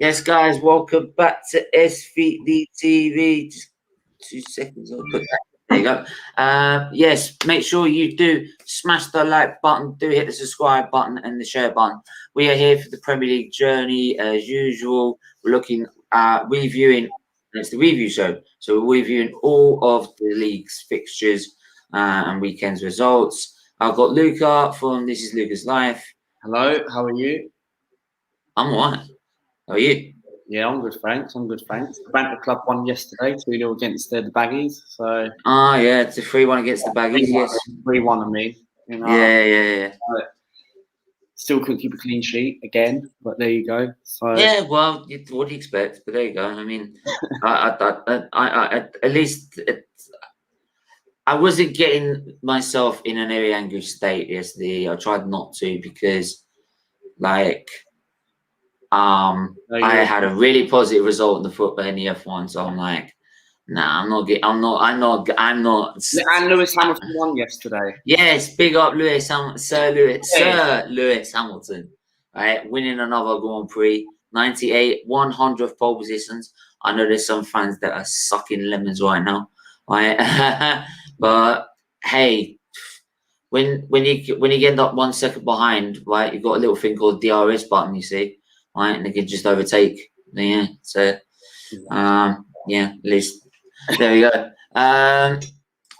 Yes, guys, welcome back to SFeatleyTV. Just 2 seconds, I'll put that. There you go. Yes, make sure you do smash the like button, do hit the subscribe button and the share button. We are here for the Premier League journey as usual. We're looking at reviewing, it's the review show. So we're reviewing all of the league's fixtures and weekend's results. I've got Luca from This Is Luca's Life. Hello, how are you? I'm all right. How are you? Yeah, I'm good, thanks. The Banter Club won yesterday, 2-0 against the Baggies. So. Yeah, it's a 3-1 against the Baggies. Yes, 3-1. I mean, you know. Yeah. Still couldn't keep a clean sheet again, but there you go. So. Yeah, well, what do you expect? But there you go. I mean, I at least I wasn't getting myself in an very angry state yesterday. I tried not to because, like. I had a really positive result in the F1, so I'm like, nah, I'm not. And Lewis Hamilton won yesterday. Yes, big up Sir Lewis Hamilton, right, winning another Grand Prix, 98, 100th pole positions. I know there's some fans that are sucking lemons right now, right? But hey, when you end up 1 second behind, right, you've got a little thing called DRS button, you see. Right, and they can just overtake. Yeah, so yeah, at least there we go.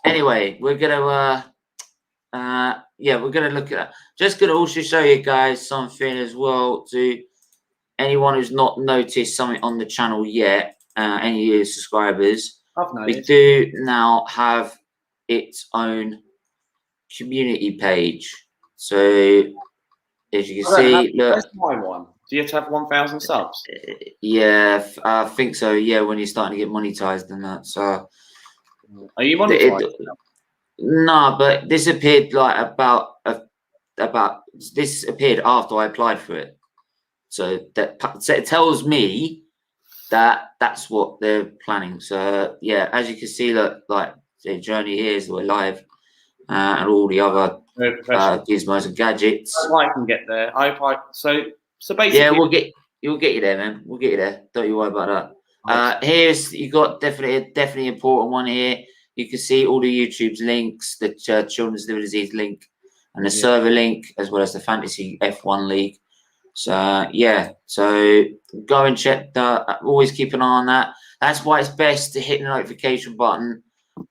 Anyway, we're gonna we're gonna look at that. Just gonna also show you guys something as well to anyone who's not noticed something on the channel yet. Any of your subscribers, we do now have its own community page. So as you can see, look. That's my one. Do you have to have 1,000 subs? Yeah, I think so. Yeah, when you're starting to get monetized and that. So, are you monetized? No, but this appeared like about this appeared after I applied for it. So it tells me that that's what they're planning. So yeah, as you can see, look, like the journey here is we're live, and all the other gizmos and gadgets. I can get there. So basically, yeah, we'll get you there, man. We'll get you there. Don't you worry about that. Here's you got definitely important one here. You can see all the YouTube's links, the Children's Liver Disease link, and the server link, as well as the Fantasy F1 League. So yeah, so go and check that. Always keep an eye on that. That's why it's best to hit the notification button,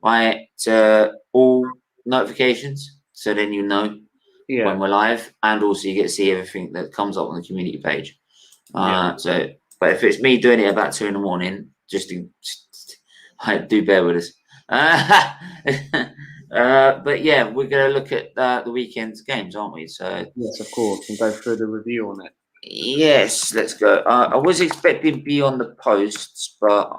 right, to all notifications, so then you know. Yeah. When we're live, and also you get to see everything that comes up on the community page. So, but if it's me doing it about 2 in the morning, just do bear with us. But yeah, we're gonna look at the weekend's games, aren't we? So yes, of course, and go through the review on it. Yes, let's go. I was expecting to be on the posts, but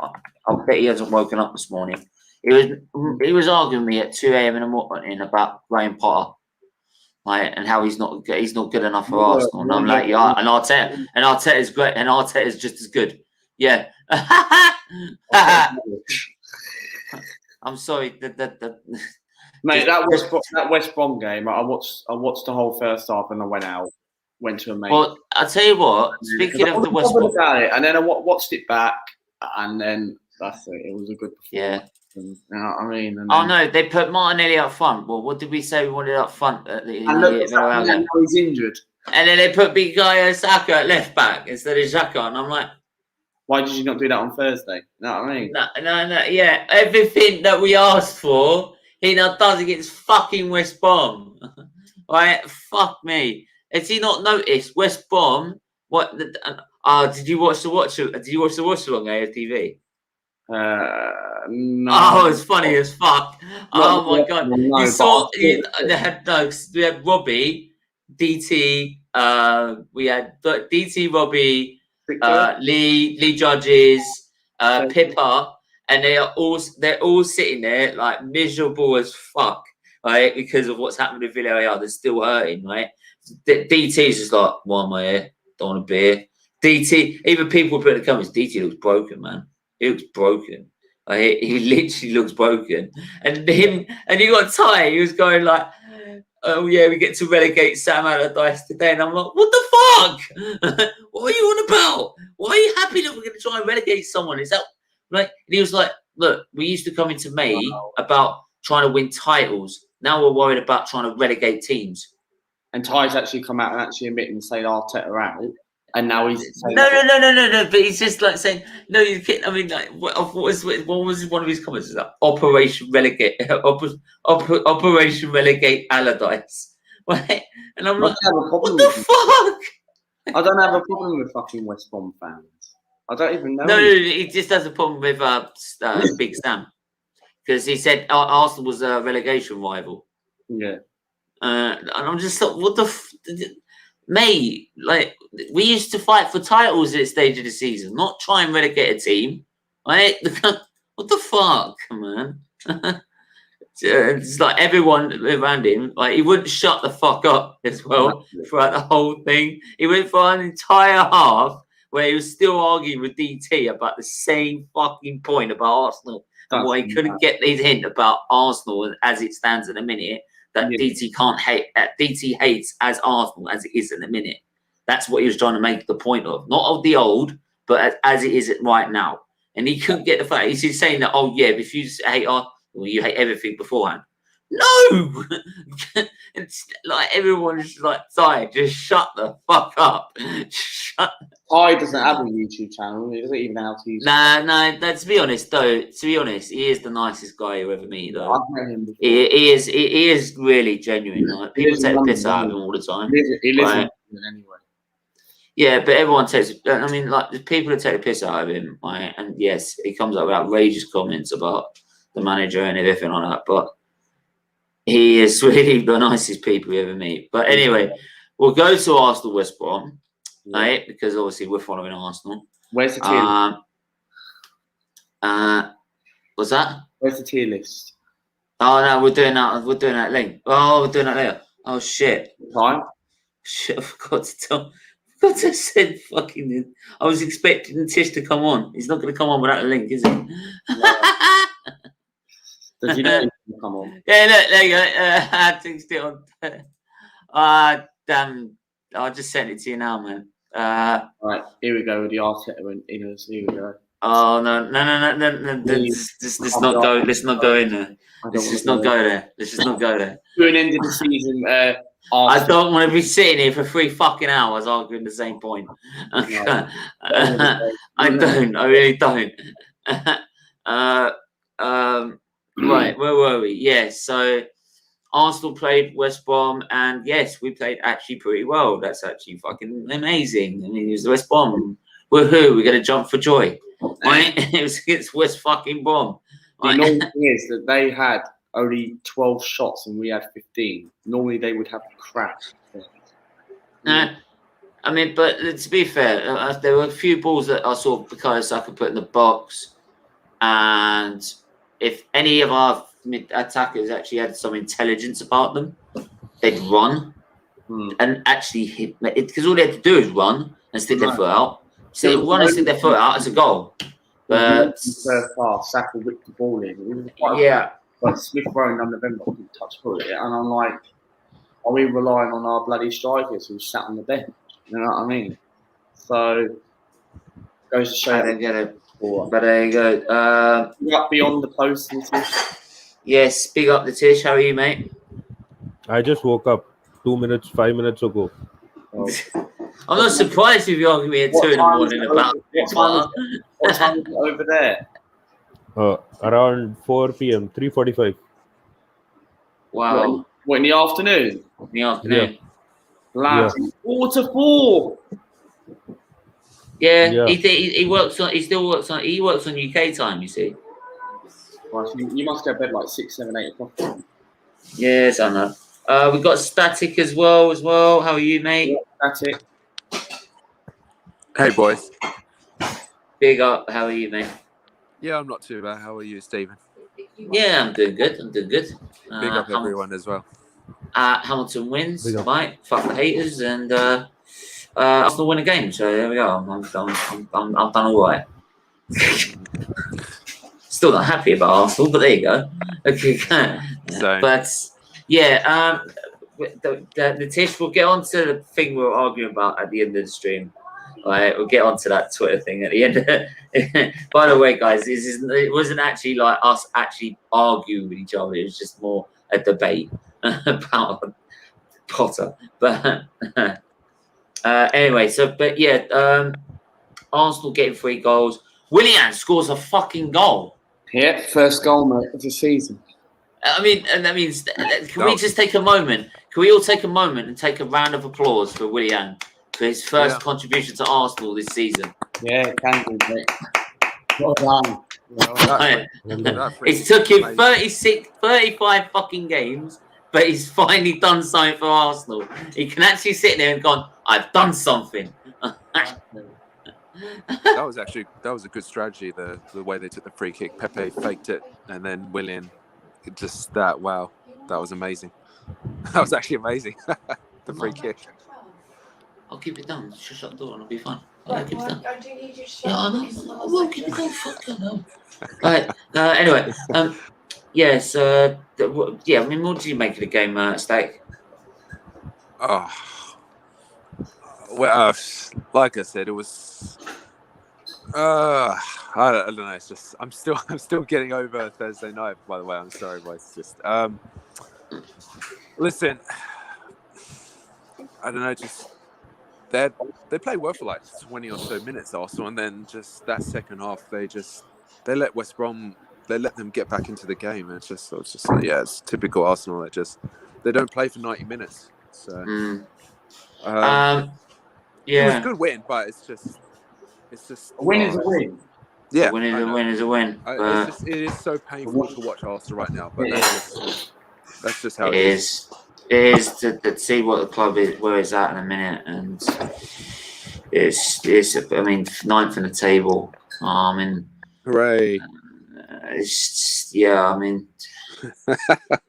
I bet he hasn't woken up this morning. He was arguing with me at 2 a.m. in the morning about Graham Potter. Like, and how he's not good enough for Arsenal, and I'm like, yeah, and Arteta's great, and Arteta's just as good. Yeah. I'm sorry. Mate, that West Brom game, I watched the whole first half, and I went to a mate. Well, I'll tell you what. Speaking of the West Brom, and then I watched it back, and then that's it. It was a good performance. Yeah. You know what I mean? And oh no, they put Martinelli up front. Well, what did we say we wanted up front? And he's injured. And then they put Bukayo Saka at left back instead of Xhaka, and I'm like, why did you not do that on Thursday? You know what I mean? No. Yeah, everything that we asked for, he now does against fucking West Brom. Right? Fuck me. Has he not noticed West Brom? What? Did you watch the watch along AFTV? No. Oh, it's funny as fuck. Oh my god! No, you saw we had Robbie, DT. We had DT, Robbie, Lee Judges, Pippa, and they're all sitting there like miserable as fuck, right? Because of what's happened with Villarreal. They're still hurting, right? DT's just like, why am I here? Don't want to be here. DT. Even people put in the comments, DT looks broken, man. He looks broken. He literally looks broken. And you got Ty, he was going like, oh yeah, we get to relegate Sam Allardyce today. And I'm like, what the fuck? What are you on about? why are you happy that we're going to try and relegate someone? Is that like? And he was like, look, we used to come into May about trying to win titles. Now we're worried about trying to relegate teams. And Ty's actually come out and actually admit and say Arteta out. And now he's saying no. But he's just like saying, no, you can't. I mean, like, what was one of his comments? Is like, Operation Relegate, Operation Relegate Allardyce. Right? And I'm like, what the fuck? I don't have a problem with fucking West Brom fans. I don't even know. No, he just has a problem with Big Sam because he said Arsenal was a relegation rival. Yeah. And I'm just like, what the mate? Like, we used to fight for titles at this stage of the season, not try and relegate a team, right? What the fuck, man? It's like everyone around him, like he wouldn't shut the fuck up as well throughout the whole thing. He went for an entire half where he was still arguing with DT about the same fucking point about Arsenal and why he couldn't get his hint about Arsenal as it stands at the minute. That DT can't hate. That DT hates as Arsenal as it is in the minute. That's what he was trying to make the point of, not of the old, but as it is right now. And he couldn't get the fact. He's saying that, oh yeah, if you hate Arsenal, well, you hate everything beforehand. No, it's like everyone's like, Ty, just shut the fuck up. Ty doesn't have a YouTube channel. He doesn't even know how to use it. Nah. To be honest, he is the nicest guy you ever meet. Though I've met him before. He is really genuine. Like, people take the piss out of him all the time. He lives in London anyway. Yeah, but everyone takes. I mean, like, there's people that take the piss out of him, right? And yes, he comes up with outrageous comments about the manager and everything like that, but he is really the nicest people you ever meet. But anyway, we'll go to Arsenal West Brom, right? Because obviously we're following Arsenal. Where's the tier list? What's that? Where's the tier list? Oh no, we're doing that link. Oh, we're doing that later. Oh shit. Time? Shit, I forgot to send fucking. I was expecting Tish to come on. He's not going to come on without a link, is he? No. Does he know he can come on? Yeah, look, there you go. I think still on. Damn. I just sent it to you now, man. Right, here we go with the Arteta and Inners. Here we go. Oh, no. Let's not go. Let's not go in there. Let's just not go there. Let's just not go there. To an end of the season, I don't want to be sitting here for 3 fucking hours arguing the same point. No. I don't. I really don't. Right, where were we? Yes, so Arsenal played West Brom, and yes, we played actually pretty well. That's actually fucking amazing. I mean, it was West Brom. Woohoo, we're going to jump for joy. Right? It was against West fucking Brom. Right? The annoying thing is that they had only 12 shots and we had 15. Normally they would have crap. I mean, but to be fair, there were a few balls that I saw Bukayo Saka put in the box, and if any of our attackers actually had some intelligence about them, they'd run and actually hit. Because all they had to do is run and stick their foot out. So run and stick their foot out, it's a goal. But first half, Saka whipped the ball in. But Smith Rowe and November couldn't touch it, and I'm like, are we relying on our bloody strikers who sat on the bench? You know what I mean? So goes to show. I didn't get it. But there you go. Up beyond the post. Yes, big up the Tish. How are you, mate? I just woke up 5 minutes ago. Oh. I'm not surprised if you're arguing me at 2 in the morning about what time is it over there? Around 4 p.m. 3:45. Wow. What, in the afternoon? In the afternoon. Lads, 4 to 4. Yeah. He works on. He still works on. He works on UK time. You see. Well, you must go to bed like 6, 7, 8 o'clock. Yes, I know. We've got Static as well. How are you, mate? Yeah, Static. Hey, boys. Big up. How are you, mate? Yeah, I'm not too bad. How are you, Stephen? Yeah, I'm doing good. Big up everyone as well. Hamilton wins, right? Fuck the haters, and Arsenal win a game. So there we go. I'm done all right. Still not happy about Arsenal, but there you go. Okay, but yeah, the Tish. We'll get on to the thing we were arguing about at the end of the stream. Right, we'll get onto that Twitter thing at the end. By the way, guys, it wasn't actually like us actually arguing with each other. It was just more a debate about Potter. But anyway, Arsenal getting 3 goals. Willian scores a fucking goal. Yeah, first goal, mate, of the season. I mean, and that means, can we just take a moment? Can we all take a moment and take a round of applause for Willian for his first contribution to Arsenal this season? Yeah, thank you, mate. Well done. It took him 35 fucking games, but he's finally done something for Arsenal. He can actually sit there and go, I've done something. That was a good strategy. The way they took the free kick, Pepe faked it, and then Willian just that. Wow, that was amazing. That was actually amazing. The free kick. I'll keep it down. Just shut the door and I'll be fine. I'll keep it down. I do need you to shut I will keep it down. Fuck no. Right. Anyway. Yes. I mean, what did you make of the game, Steak? Oh. Well, like I said, it was. I don't know. It's just I'm still getting over Thursday night. By the way, I'm sorry, but it's just. Listen, I don't know. Just they play well for like 20 or so minutes, Arsenal, and then just that second half, they let West Brom. They let them get back into the game. It's just like, yeah, it's typical Arsenal. They don't play for 90 minutes. So. Yeah, it was a good win, but it's just a win is a win. Yeah, a win is a win. It is so painful to watch Arsenal right now, but that's just how it is. It is to see what the club is, where it's at in a minute, and it's. I mean, 9th in the table. Hooray! I mean,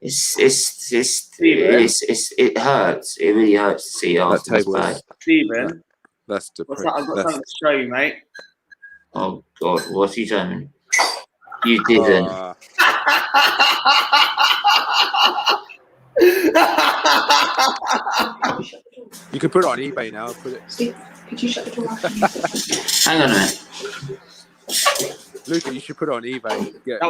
it hurts. It really hurts to see Arsenal. Steven, that's depressing. I've got something to show you, mate. Oh God, what's he doing? You didn't. You can put it on eBay now. Steve, could you shut the door? Hang on a minute. Luca, you should put it on eBay. That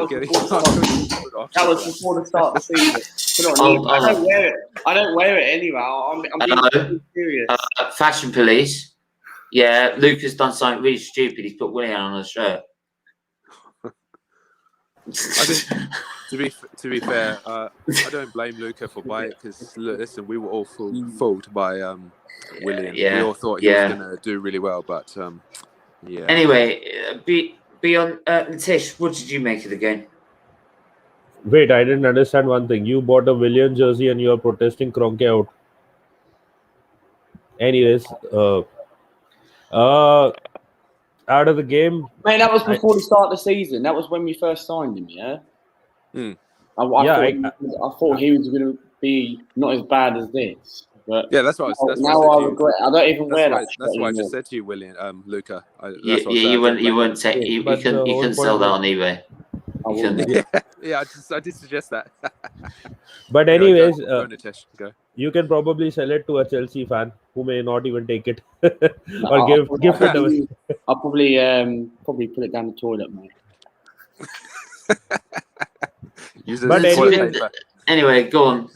was before the start of the season. Put it on eBay. I don't wear it. I don't wear it anyway. I'm being serious. Fashion police. Yeah, Luca's done something really stupid. He's put Willian on the shirt. To be fair, I don't blame Luca for buying it because listen, we were all fooled by Willian. We all thought he was going to do really well, but yeah. Anyway, beyond Nitish, what did you make of the game? Wait, I didn't understand one thing. You bought a Willian jersey and you're protesting Kroenke out. Anyways, out of the game. Man, that was before the start of the season. That was when we first signed him, yeah? I thought he was going to be not as bad as this. But yeah, that's what I regret. I don't even wear that. That's why I just said to you, Luca. You wouldn't take. You can sell that on eBay. I did suggest that. But anyways, go. You can probably sell it to a Chelsea fan who may not even take it or give it away. I'll probably put it down the toilet, mate. But anyway, go on.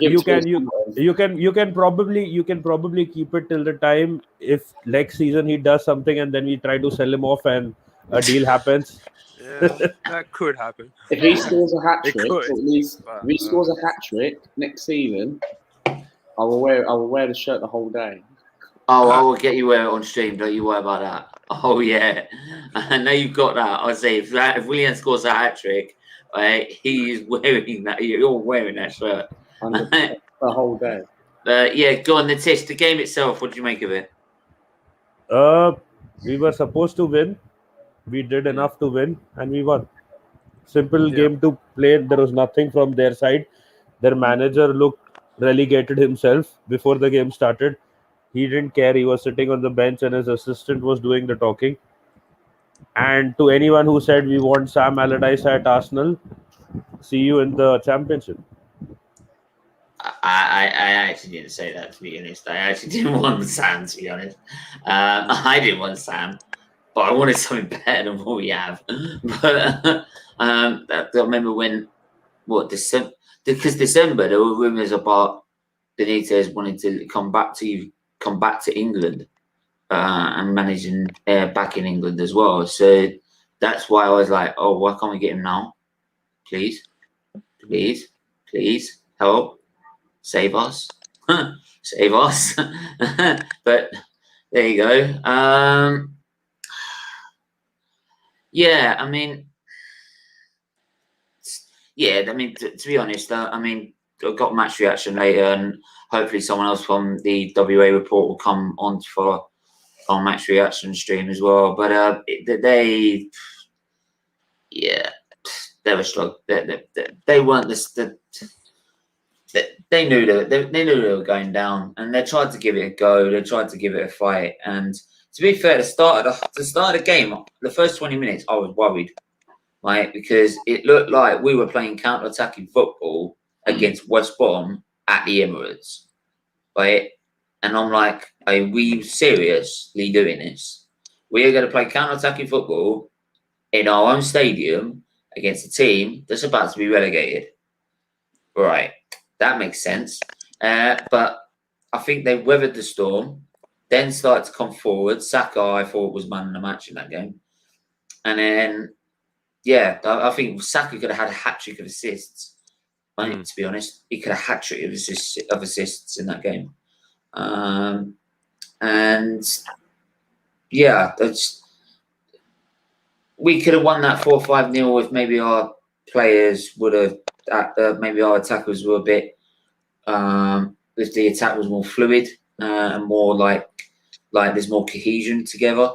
You can probably keep it till the time if next season he does something and then we try to sell him off and a deal happens. Yeah, that could happen. If he scores a hat trick, if he scores a hat trick next season, I will wear the shirt the whole day. Oh, I will get you wear it on stream. Don't you worry about that. Oh yeah, I know you've got that. I'll say if Willian scores a hat trick, right, he's wearing that. You're wearing that shirt the whole day. Yeah, go on, Nitish. The game itself. What did you make of it? We were supposed to win. We did enough to win, and we won. Simple game to play. There was nothing from their side. Their manager looked relegated himself before the game started. He didn't care. He was sitting on the bench, and his assistant was doing the talking. And to anyone who said we want Sam Allardyce at Arsenal, see you in the championship. I I actually didn't say that, to be honest. I actually didn't want Sam, to be honest. I didn't want Sam, but I wanted something better than what we have. But I remember when, December? Because December, there were rumours about Benitez wanting to come back to England and managing back in England as well. So that's why I was like, oh, why can't we get him now? Please, please, please, help, save us, save us. But there you go. Yeah, I mean, to be honest, I mean, I've got match reaction later, and hopefully someone else from the WA report will come on for our match reaction stream as well. But they were struggling. They weren't they knew they knew they were going down, and they tried to give it a go. They tried to give it a fight. And to be fair, the start of the game, the first 20 minutes, I was worried, right, because it looked like we were playing counter-attacking football against West Brom at the Emirates, right? And I'm like, are we seriously doing this? We are going to play counter-attacking football in our own stadium against a team that's about to be relegated. Right, that makes sense. But I think they weathered the storm, then started to come forward. Saka, I thought, was man of the match in that game. And then, yeah, I think Saka could have had a hat-trick of assists. To be honest, he could have had a hat-trick of assists in that game. And yeah, we could have won that 4-5-0 if maybe our players would have, maybe our attackers were a bit, if the attack was more fluid and more like there's more cohesion together.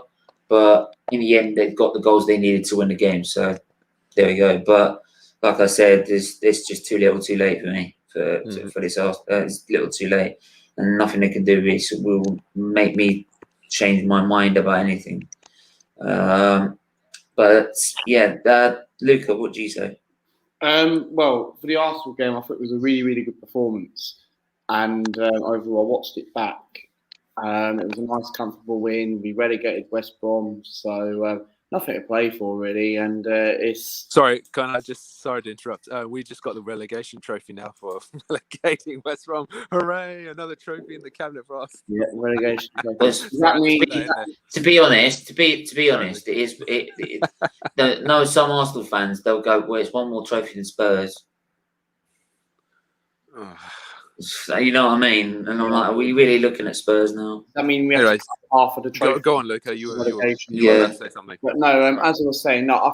But in the end, they've got the goals they needed to win the game. So there we go. But like I said, it's just too little, too late for me for this. It's a little too late, and nothing they can do will make me change my mind about anything. But yeah, Luca, what do you say? Well, for the Arsenal game, I thought it was a really, really good performance, and overall, I watched it back. It was a nice, comfortable win. We relegated West Brom, so nothing to play for really. And it's sorry to interrupt. We just got the relegation trophy now for relegating West Brom. Hooray! Another trophy in the cabinet for us. Yeah, relegation. To be honest, it is. No, some Arsenal fans, they'll go, well, it's one more trophy than Spurs. You know what I mean? And I'm like, are we really looking at Spurs now? I mean, we have half of the trophy. Go on, Luca. You were going to say something. But no, as I was saying, I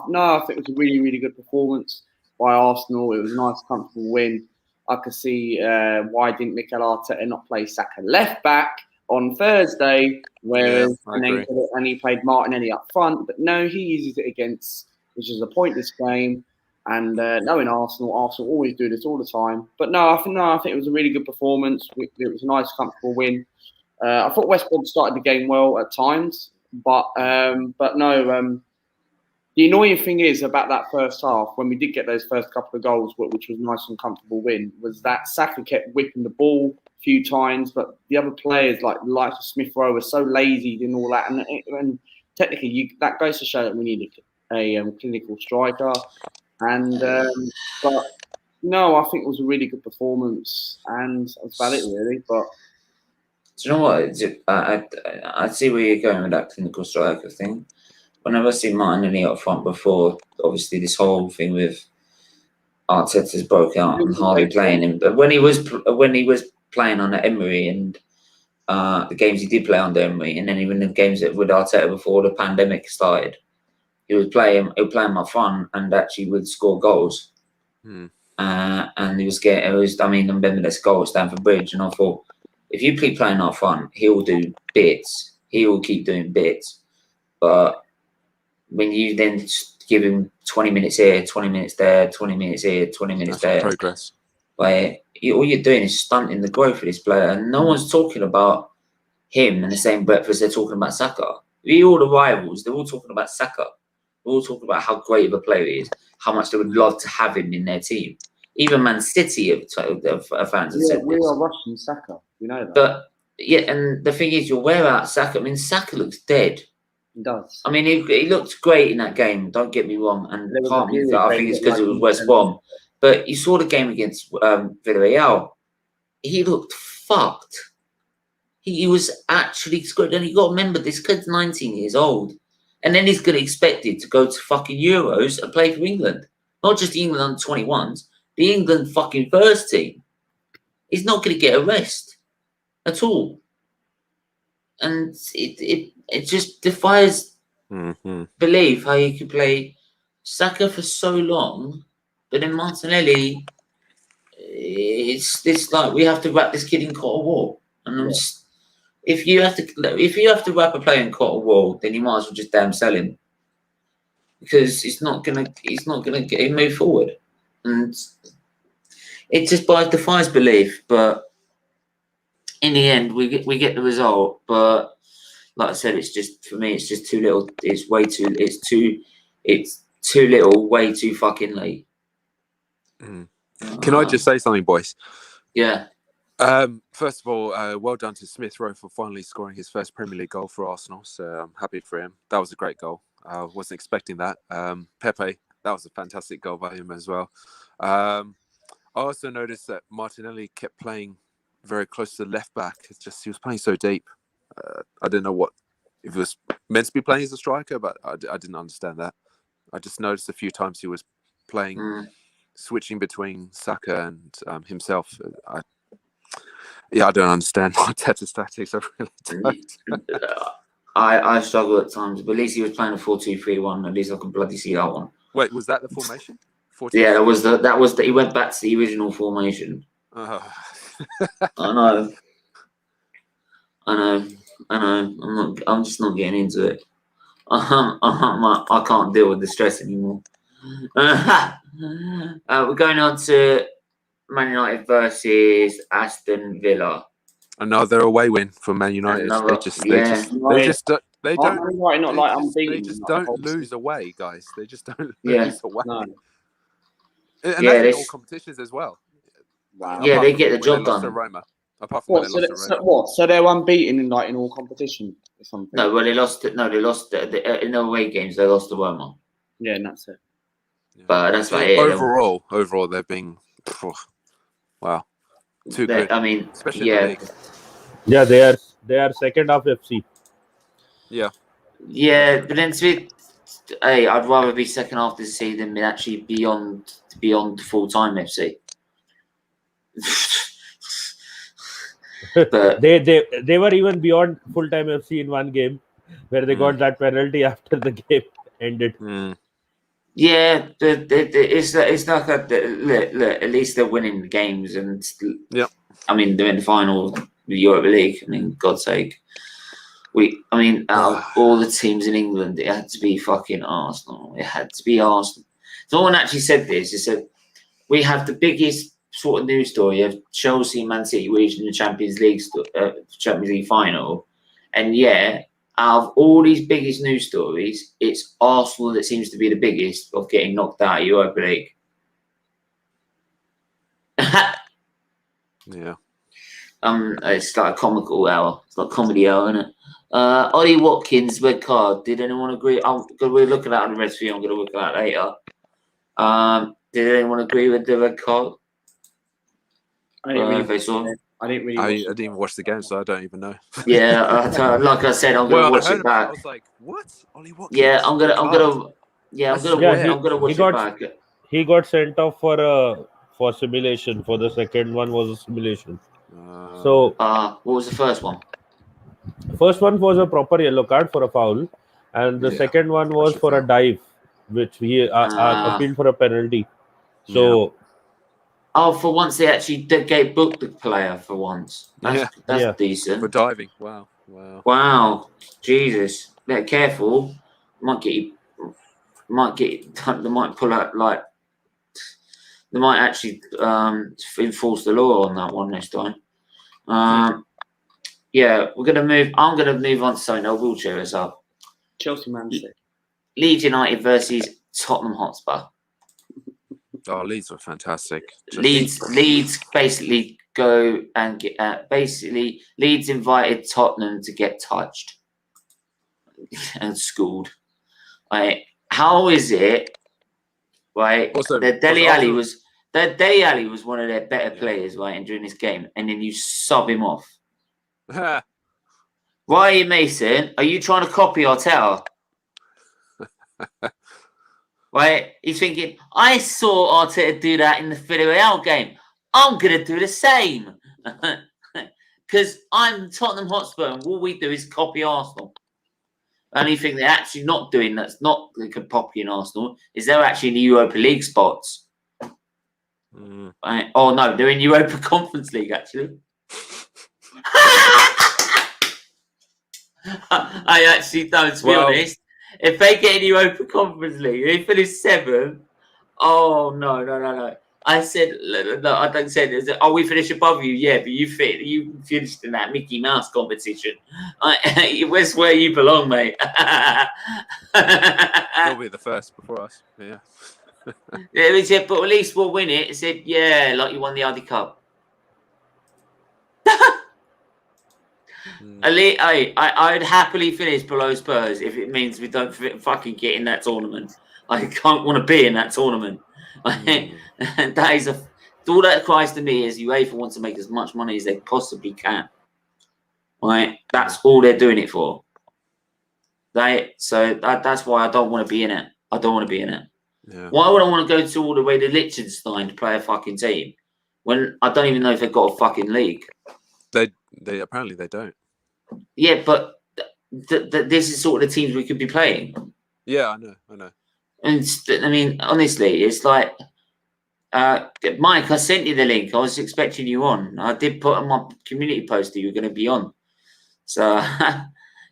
think it was a really, really good performance by Arsenal. It was a nice, comfortable win. I could see why didn't Mikel Arteta not play Saka left back on Thursday, whereas and he played Martinelli up front. But no, he uses it against, which is a pointless game. And knowing Arsenal always do this all the time. But I think it was a really good performance. It was a nice, comfortable win. I thought West Brom started the game well at times, but no. The annoying thing is about that first half, when we did get those first couple of goals, which was a nice and comfortable win, was that Saka kept whipping the ball a few times, but the other players like Smith Rowe were so lazy and all that. And technically, that goes to show that we need a clinical striker. And but no, I think it was a really good performance, and that's about it really. But do you know what? I see where you're going with that clinical striker thing. Whenever I see Martinelli up front before, obviously this whole thing with Arteta's broke out and hardly playing him. But when he was playing under Emery and the games he did play under Emery, and then even the games with Arteta before the pandemic started, he would play him up front and actually would score goals. And he was getting. I remember this goal at Stamford Bridge, and I thought, if you keep playing up front, he'll do bits. He will keep doing bits. But when you then give him 20 minutes here, 20 minutes there, 20 minutes here, 20 minutes there, progress. Like all you're doing is stunting the growth of this player, and no one's talking about him in the same breath as they're talking about Saka. All the rivals, they're all talking about Saka. They're all talking about how great of a player he is, how much they would love to have him in their team. Even Man City have fans have said We this. are rushing Saka. You know that. But yeah, and the thing is, you're aware about Saka. I mean, Saka looks dead. He does. I mean, he looked great in that game. Don't get me wrong, and There was can't a be, period I where think he it's looked because it like was he West was Brom. But you saw the game against Villarreal. He looked fucked. He was actually good, and you got to remember this kid's 19 years old, and then he's going to expected to go to fucking Euros and play for England, not just the England under 21s, the England fucking first team. He's not going to get a rest at all, and it just defies belief how you could play Saka for so long, but then Martinelli. It's this like we have to wrap this kid in cotton wool, and if you have to wrap a player in cotton wool, then you might as well just damn sell him, because he's not gonna get him move forward, and it just defies belief. But in the end, we get the result. But like I said, it's just for me, it's just too little. It's too little, way too fucking late. Can I just say something, boys? Yeah. First of all, well done to Smith Rowe for finally scoring his first Premier League goal for Arsenal. So I'm happy for him. That was a great goal. I wasn't expecting that. Pepe, that was a fantastic goal by him as well. I also noticed that Martinelli kept playing very close to the left back. It's just he was playing so deep. I didn't know if he was meant to be playing as a striker, but I didn't understand that. I just noticed a few times he was playing, switching between Saka and himself. I don't understand Arteta's tactics. I really don't. I struggle at times, but at least he was playing a 4-2-3-1. At least I can bloody see that one. Wait, was that the formation? 4-2-3-1? Yeah, that was he went back to the original formation. I know. I'm just not getting into it. I can't deal with the stress anymore. We're going on to Man United versus Aston Villa. Another away win for Man United. They just don't lose away, guys. They just don't lose away. No. And that's in all competitions as well. Wow. Yeah, they get the job done. Roma. Apart from so they're unbeaten in all competition or something? No, well they lost in the away games. They lost to Roma. Yeah, and that's it. Yeah. But that's right. Overall, they're being wow, too good. I mean, especially in the league. Yeah, they are second half FC. Yeah. Yeah, but then I'd rather be second half this season than actually beyond full time FC. But they were even beyond full time FC in one game, where they got that penalty after the game ended. Yeah, it's like look, at least they're winning the games, and I mean they're in the final of the Europa League. I mean, God's sake, out of all the teams in England, it had to be fucking Arsenal. It had to be Arsenal. Someone actually said this. He said we have the biggest sort of news story of Chelsea and Man City reaching the Champions League final, and out of all these biggest news stories, it's Arsenal that seems to be the biggest of getting knocked out of Europa League. Yeah. It's like a comical hour. It's like comedy hour, isn't it? Ollie Watkins, red card. Did anyone agree? We're looking at the rest of you. I'm going to look at that later. Did anyone agree with the red card? I didn't even watch the game, so I don't even know. Yeah, like I said, I'm gonna watch it back. I was like, "What? Ollie Watkins?" Yeah, I'm gonna watch it back. He got sent off for simulation. For the second one was a simulation. What was the first one? First one was a proper yellow card for a foul, and the second one was for a dive, which he appealed for a penalty. So. Oh, for once they actually booked the player for once. That's decent. For diving. Wow. Jesus. Be careful. They might pull out they might actually enforce the law on that one next time. I'm gonna move on to something that will cheer us up. Chelsea Man City. Leeds United versus Tottenham Hotspur. Oh, Leeds were fantastic. Leeds basically go and get Leeds invited Tottenham to get touched and schooled. Right? How is it? Right? Also, Dele Alli was one of their better players, right? And during this game, and then you sub him off. Why, Mason? Are you trying to copy Arteta? Right? He's thinking, I saw Arteta do that in the Villarreal game. I'm going to do the same. Because I'm Tottenham Hotspur, and all we do is copy Arsenal. The only thing they're actually not doing that's not copying Arsenal is they're actually in the Europa League spots. Right? Oh, no, they're in Europa Conference League, actually. I actually don't, to be honest. If they get in Europa Conference League, they finish 7th. Oh, no. I said, no, I don't say this. Oh, we finish above you, yeah, but you finished in that Mickey Mouse competition. Where's where you belong, mate? They'll be the first before us. Yeah. Yeah, he said, but at least we'll win it. He said, yeah, like you won the Audi Cup. I'd happily finish below Spurs if it means we don't fucking get in that tournament. I can't want to be in that tournament. That is all that cries to me is UEFA wants to make as much money as they possibly can. Right? That's all they're doing it for. So that's why I don't want to be in it. Yeah. Why would I want to go to all the way to Liechtenstein to play a fucking team when I don't even know if they've got a fucking league? They apparently they don't. Yeah, but this is sort of the teams we could be playing. Yeah, I know. And I mean, honestly, it's like, Mike, I sent you the link. I was expecting you on. I did put on my community post that you were going to be on. So,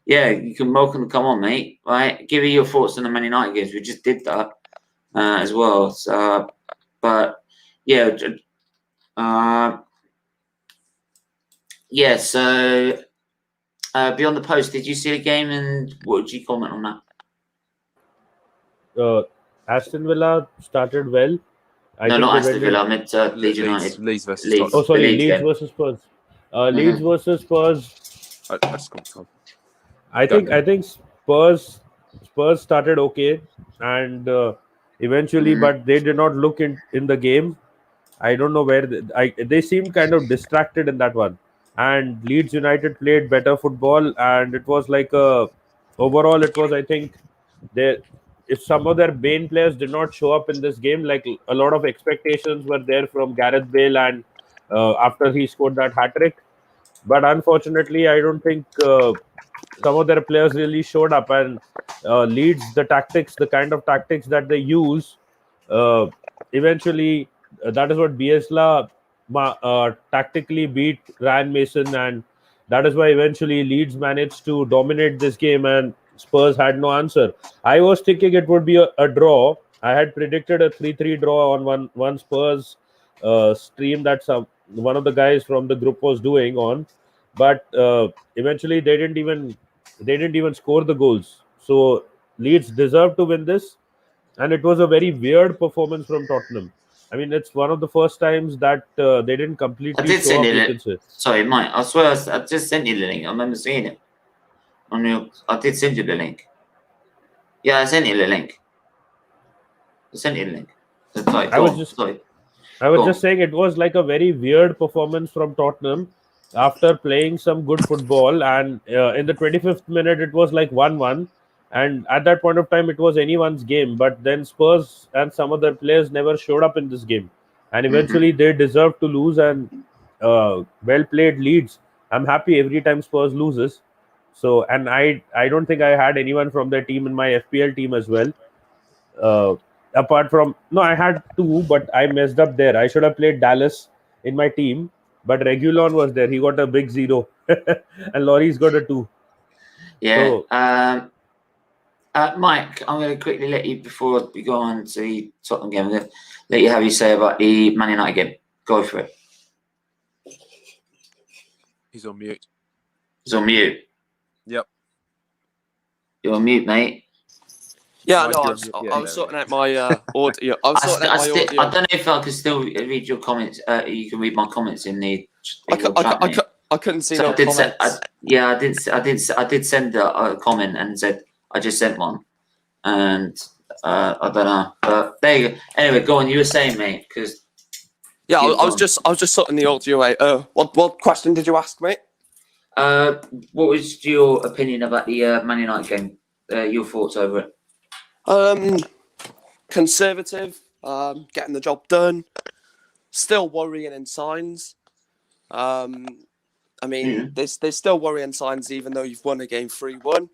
yeah, you can welcome to come on, mate. Right? Give me your thoughts on the Man United games. We just did that as well. So, but yeah, yeah. So, beyond the post, did you see the game and what did you comment on that? Aston Villa started well. Not Aston Villa. I meant Leeds United. Leeds versus Leeds. Tottenham. Oh, sorry, Leeds versus Spurs. Leeds versus Spurs. I just come. I think Spurs started okay, and eventually, but they did not look in the game. I don't know where they seemed kind of distracted in that one. And Leeds United played better football, and it was like overall, it was, I think, if some of their main players did not show up in this game, like a lot of expectations were there from Gareth Bale, and after he scored that hat trick, but unfortunately, I don't think some of their players really showed up. And Leeds, the kind of tactics that they use, eventually, that is what Bielsa tactically beat Ryan Mason, and that is why eventually Leeds managed to dominate this game, and Spurs had no answer. I was thinking it would be a draw. I had predicted a 3-3 draw on one Spurs stream that one of the guys from the group was doing on, but eventually they didn't even score the goals. So Leeds deserved to win this, and it was a very weird performance from Tottenham. I mean, it's one of the first times that they didn't completely show up, you can say. Sorry, Mike, I swear I just sent you the link. I remember seeing it. I did send you the link. Yeah, I sent you the link. Sorry, I was just saying it was like a very weird performance from Tottenham after playing some good football, and in the 25th minute it was like 1-1, and at that point of time it was anyone's game, but then Spurs and some other players never showed up in this game, and eventually they deserved to lose. And well played, Leeds. I'm happy every time Spurs loses. So, and I don't think I had anyone from their team in my FPL team as well. Apart from, no, I had 2, but I messed up there. I should have played Dallas in my team, but Reguilon was there. He got a big 0, and Laurie's got a 2. Yeah. So, Mike, I'm going to quickly let you, before we go on to the Tottenham game, I'm going to let you have your say about the Man United game. Go for it. He's on mute. He's on mute. Yep. You're on mute, mate. Yeah, Mike, no, you're I on was, mute. I Yeah, was there sorting we out my audio. I was sorting out my audio. I don't know if I can still read your comments. You can read my comments in the chat, mate. I couldn't see So no comments. I did send a comment and said I just sent one, and I don't know, but there you go. Anyway, go on. You were saying, mate, because Yeah, I was just sorting the audio out. What question did you ask, mate? what was your opinion about the Man United game? Your thoughts over it? Conservative, getting the job done. Still worrying in signs. I mean, there's still worrying signs even though you've won a game 3-1.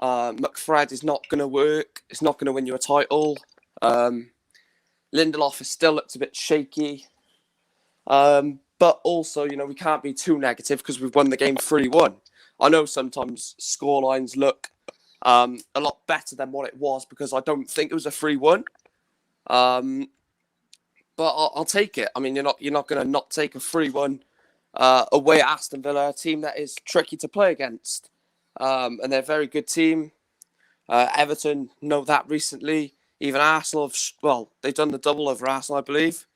McFred is not going to work. It's not going to win you a title. Lindelof has still looked a bit shaky. But also, you know, we can't be too negative because we've won the game 3-1. I know sometimes scorelines look a lot better than what it was because I don't think it was a 3-1. But I'll take it. I mean, you're not going to not take a 3-1 away at Aston Villa, a team that is tricky to play against. And they're a very good team. Everton know that recently. Even Arsenal they've done the double over Arsenal, I believe.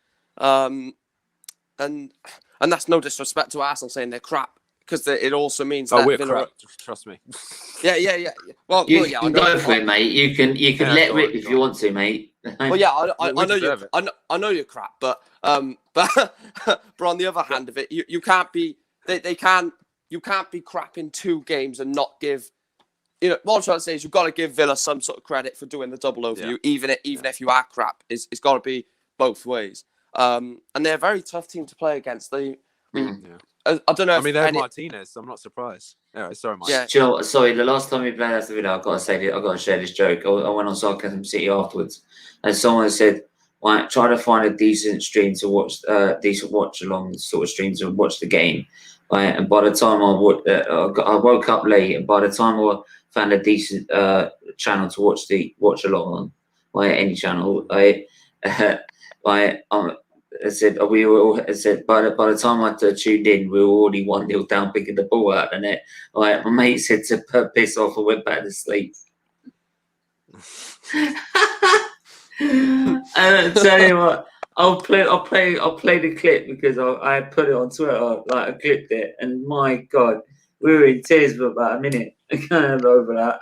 And that's no disrespect to Arsenal saying they're crap, because it also means that we're Villa... crap. Trust me. Yeah. Well, You yeah, can go for it, mate. You can let go rip on, if go you on. want to, mate. Well, yeah, I know deserve you. it. I know you're crap, but on the other hand of it, you can't be. You can't be crap in 2 games and not give. You know what I'm trying to say is you've got to give Villa some sort of credit for doing the double over you, even if you are crap. It's got to be both ways. And they're a very tough team to play against. I don't know. I mean, they have Martinez, so I'm not surprised. Anyway, sorry, Mike. Yeah. Do you know what? Sorry, the last time we played Aston Villa, I've got to share this joke. I went on Sarcasm City afterwards, and someone said, "Right, try to find a decent stream to watch, decent watch along sort of stream to watch the game." Right, and by the time I woke up late, and by the time I found a decent channel to watch along on, right, any channel, I said by the time I tuned in, we were already 1-0 down, picking the ball out of the net. Like, my mate said to piss off, I went back to sleep. And tell you what, I'll play the clip because I put it on Twitter, like I clipped it, and my God, we were in tears for about a minute. Over that.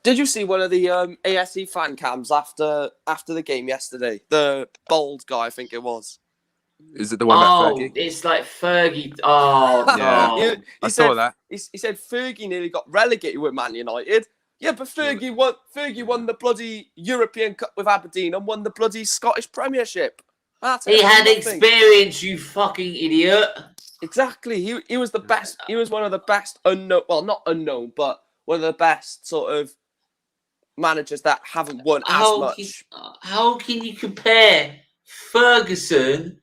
Did you see one of the ASE fan cams after the game yesterday? The bald guy, I think it was. Is it the one about Fergie? It's like Fergie. Oh, yeah. no. I saw that. He said Fergie nearly got relegated with Man United. Yeah, but Fergie won the bloody European Cup with Aberdeen and won the bloody Scottish Premiership. He had experience, you fucking idiot. Exactly. He was the best. He was one of the best unknown. Well, not unknown, but one of the best sort of managers that haven't won as much. How can you compare Ferguson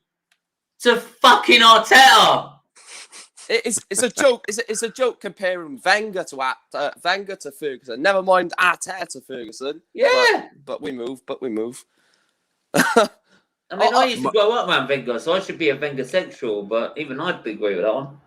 to fucking Arteta? It's a joke. It's a joke comparing Wenger to Ferguson. Never mind Arteta to Ferguson. Yeah, but we move. I mean, I used to grow up around Wenger, so I should be a Wenger sexual. But even I'd agree with that one.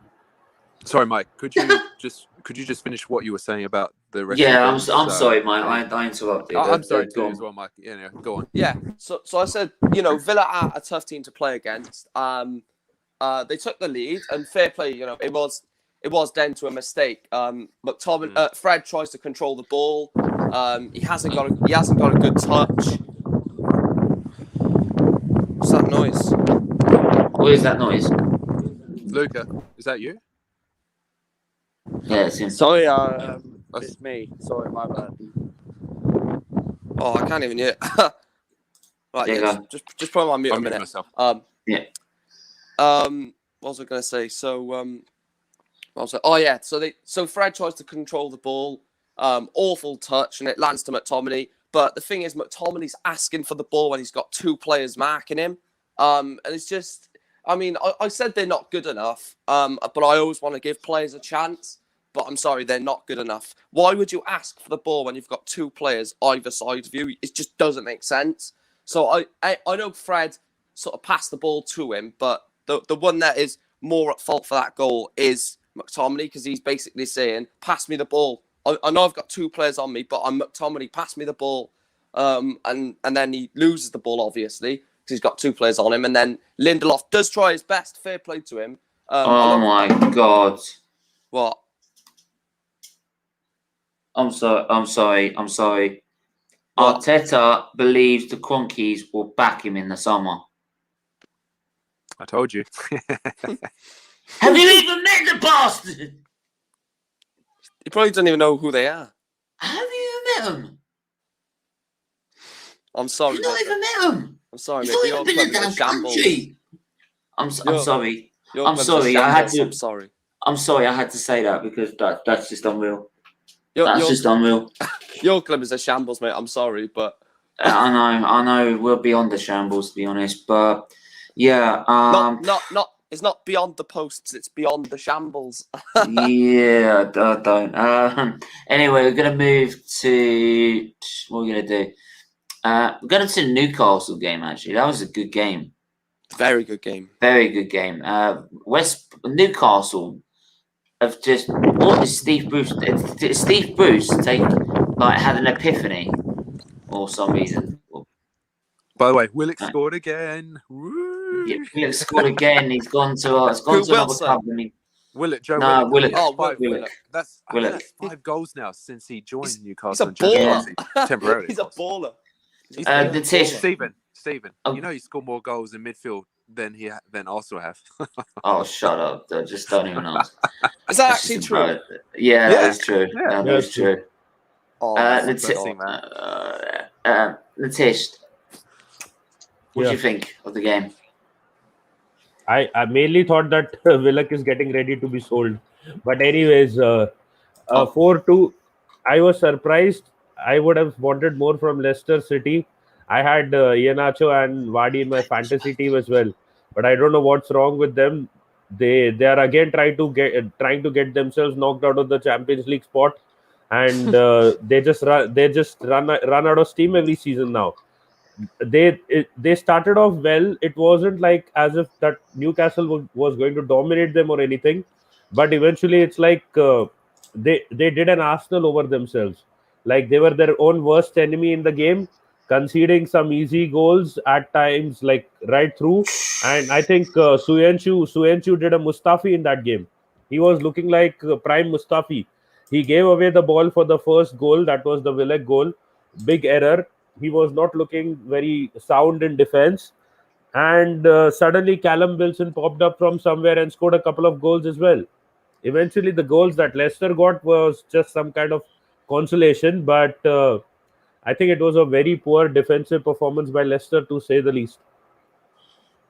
Sorry, Mike. Could you just finish what you were saying about the rest? Yeah, of the I'm sorry, Mike. I interrupted. I'm sorry too as well, Mike. Yeah, go on. Yeah. So I said, you know, Villa are a tough team to play against. They took the lead, and fair play. You know, it was down to a mistake. McTominay, Fred tries to control the ball. He hasn't got a good touch. What's that noise? What is that noise? Luca, is that you? Yeah, it's him. Sorry, it's me. Sorry, my bad. Oh, I can't even hear it. Right, yeah, just put him on mute a minute. Myself. Yeah. What was I going to say? So, what was it? Oh yeah. So Fred tries to control the ball. Awful touch, and it lands to McTominay. But the thing is, McTominay's asking for the ball when he's got 2 players marking him. And it's just, I mean, I said they're not good enough. But I always want to give players a chance. But I'm sorry, they're not good enough. Why would you ask for the ball when you've got 2 players either side of you? It just doesn't make sense. So I know Fred sort of passed the ball to him, but the one that is more at fault for that goal is McTominay, because he's basically saying, pass me the ball. I know I've got 2 players on me, but I'm McTominay. Pass me the ball, and then he loses the ball obviously because he's got 2 players on him, and then Lindelof does try his best. Fair play to him. Oh my God! What? I'm sorry. What? Arteta believes the Cronkies will back him in the summer. I told you. Have you even met the bastard? You probably don't even know who they are. Have you even met him? I'm sorry. You've not even met him. I'm sorry, You've mate. not even been in the damn country. I'm sorry. Your I'm club's a sorry. I had shambles. to. I'm sorry. I'm sorry. I had to say that because that's just unreal. Your Just unreal. Your club is a shambles, mate. I'm sorry, but I know. We're beyond the shambles, to be honest. But yeah. not. It's not beyond the posts. It's beyond the shambles. Yeah. Don't. Anyway, we're gonna move to what we're gonna do. We're going to the Newcastle game. Actually, that was a good game. Very good game. Very good game. Newcastle have just what is Steve Bruce? Did Steve Bruce had an epiphany or some reason? By the way, Willock scored again. Woo! Yeah, Willock scored again. He's gone to another club. I mean, Willock, Joe no, Willock. Willock. Willock. That's 5 goals now since he joined Newcastle. He's a baller. Temporarily. He's a baller. Stephen, you know he scored more goals in midfield than Arsenal have. Oh, shut up! Just don't even ask. Is that actually true? Yeah, that is true. Yeah. That is true. Oh, Latish, what do you think of the game? I mainly thought that Willock is getting ready to be sold, but anyways, 4-2. I was surprised. I would have wanted more from Leicester City. I had Iheanacho and Vardy in my fantasy team as well, but I don't know what's wrong with them. They are again trying to get themselves knocked out of the Champions League spot, and they just run out of steam every season now. They started off well. It wasn't like as if that Newcastle was going to dominate them or anything, but eventually it's like they did an Arsenal over themselves. Like they were their own worst enemy in the game, conceding some easy goals at times, like right through. And I think Suenchu did a Mustafi in that game. He was looking like prime Mustafi. He gave away the ball for the first goal. That was the Willock goal. Big error. He was not looking very sound in defense. And suddenly Callum Wilson popped up from somewhere and scored a couple of goals as well. Eventually, the goals that Leicester got was just some kind of consolation, but I think it was a very poor defensive performance by Leicester, to say the least.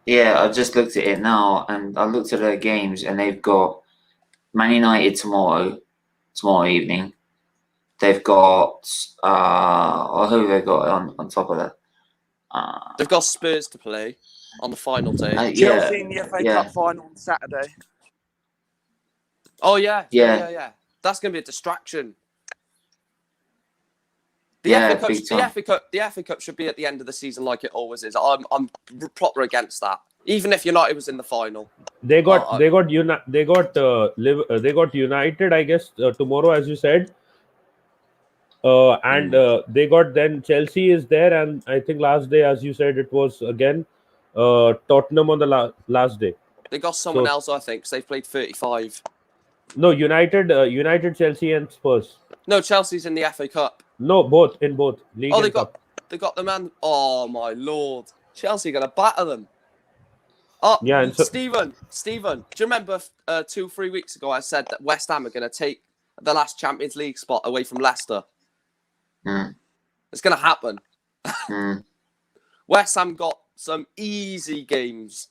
Yeah, I just looked at it now, and I looked at their games, and they've got Man United tomorrow evening. They've got who have they got on top of that? They've got Spurs to play on the final day. Chelsea in the FA Cup final on Saturday. Oh yeah. That's going to be a distraction. The FA Cup should be at the end of the season like it always is. I'm proper against that. Even if United was in the final, they got United, I guess, tomorrow, as you said, and they got then Chelsea is there, and I think last day, as you said, it was again Tottenham on the last day. They got someone else, I think, because they've played 35. No, United, Chelsea, and Spurs. No, Chelsea's in the FA Cup. No, both League. Oh, they got the man. Oh my lord, Chelsea gonna batter them. Oh yeah, and Stephen, do you remember 2-3 weeks ago I said that West Ham are gonna take the last Champions League spot away from Leicester? It's gonna happen. West Ham got some easy games.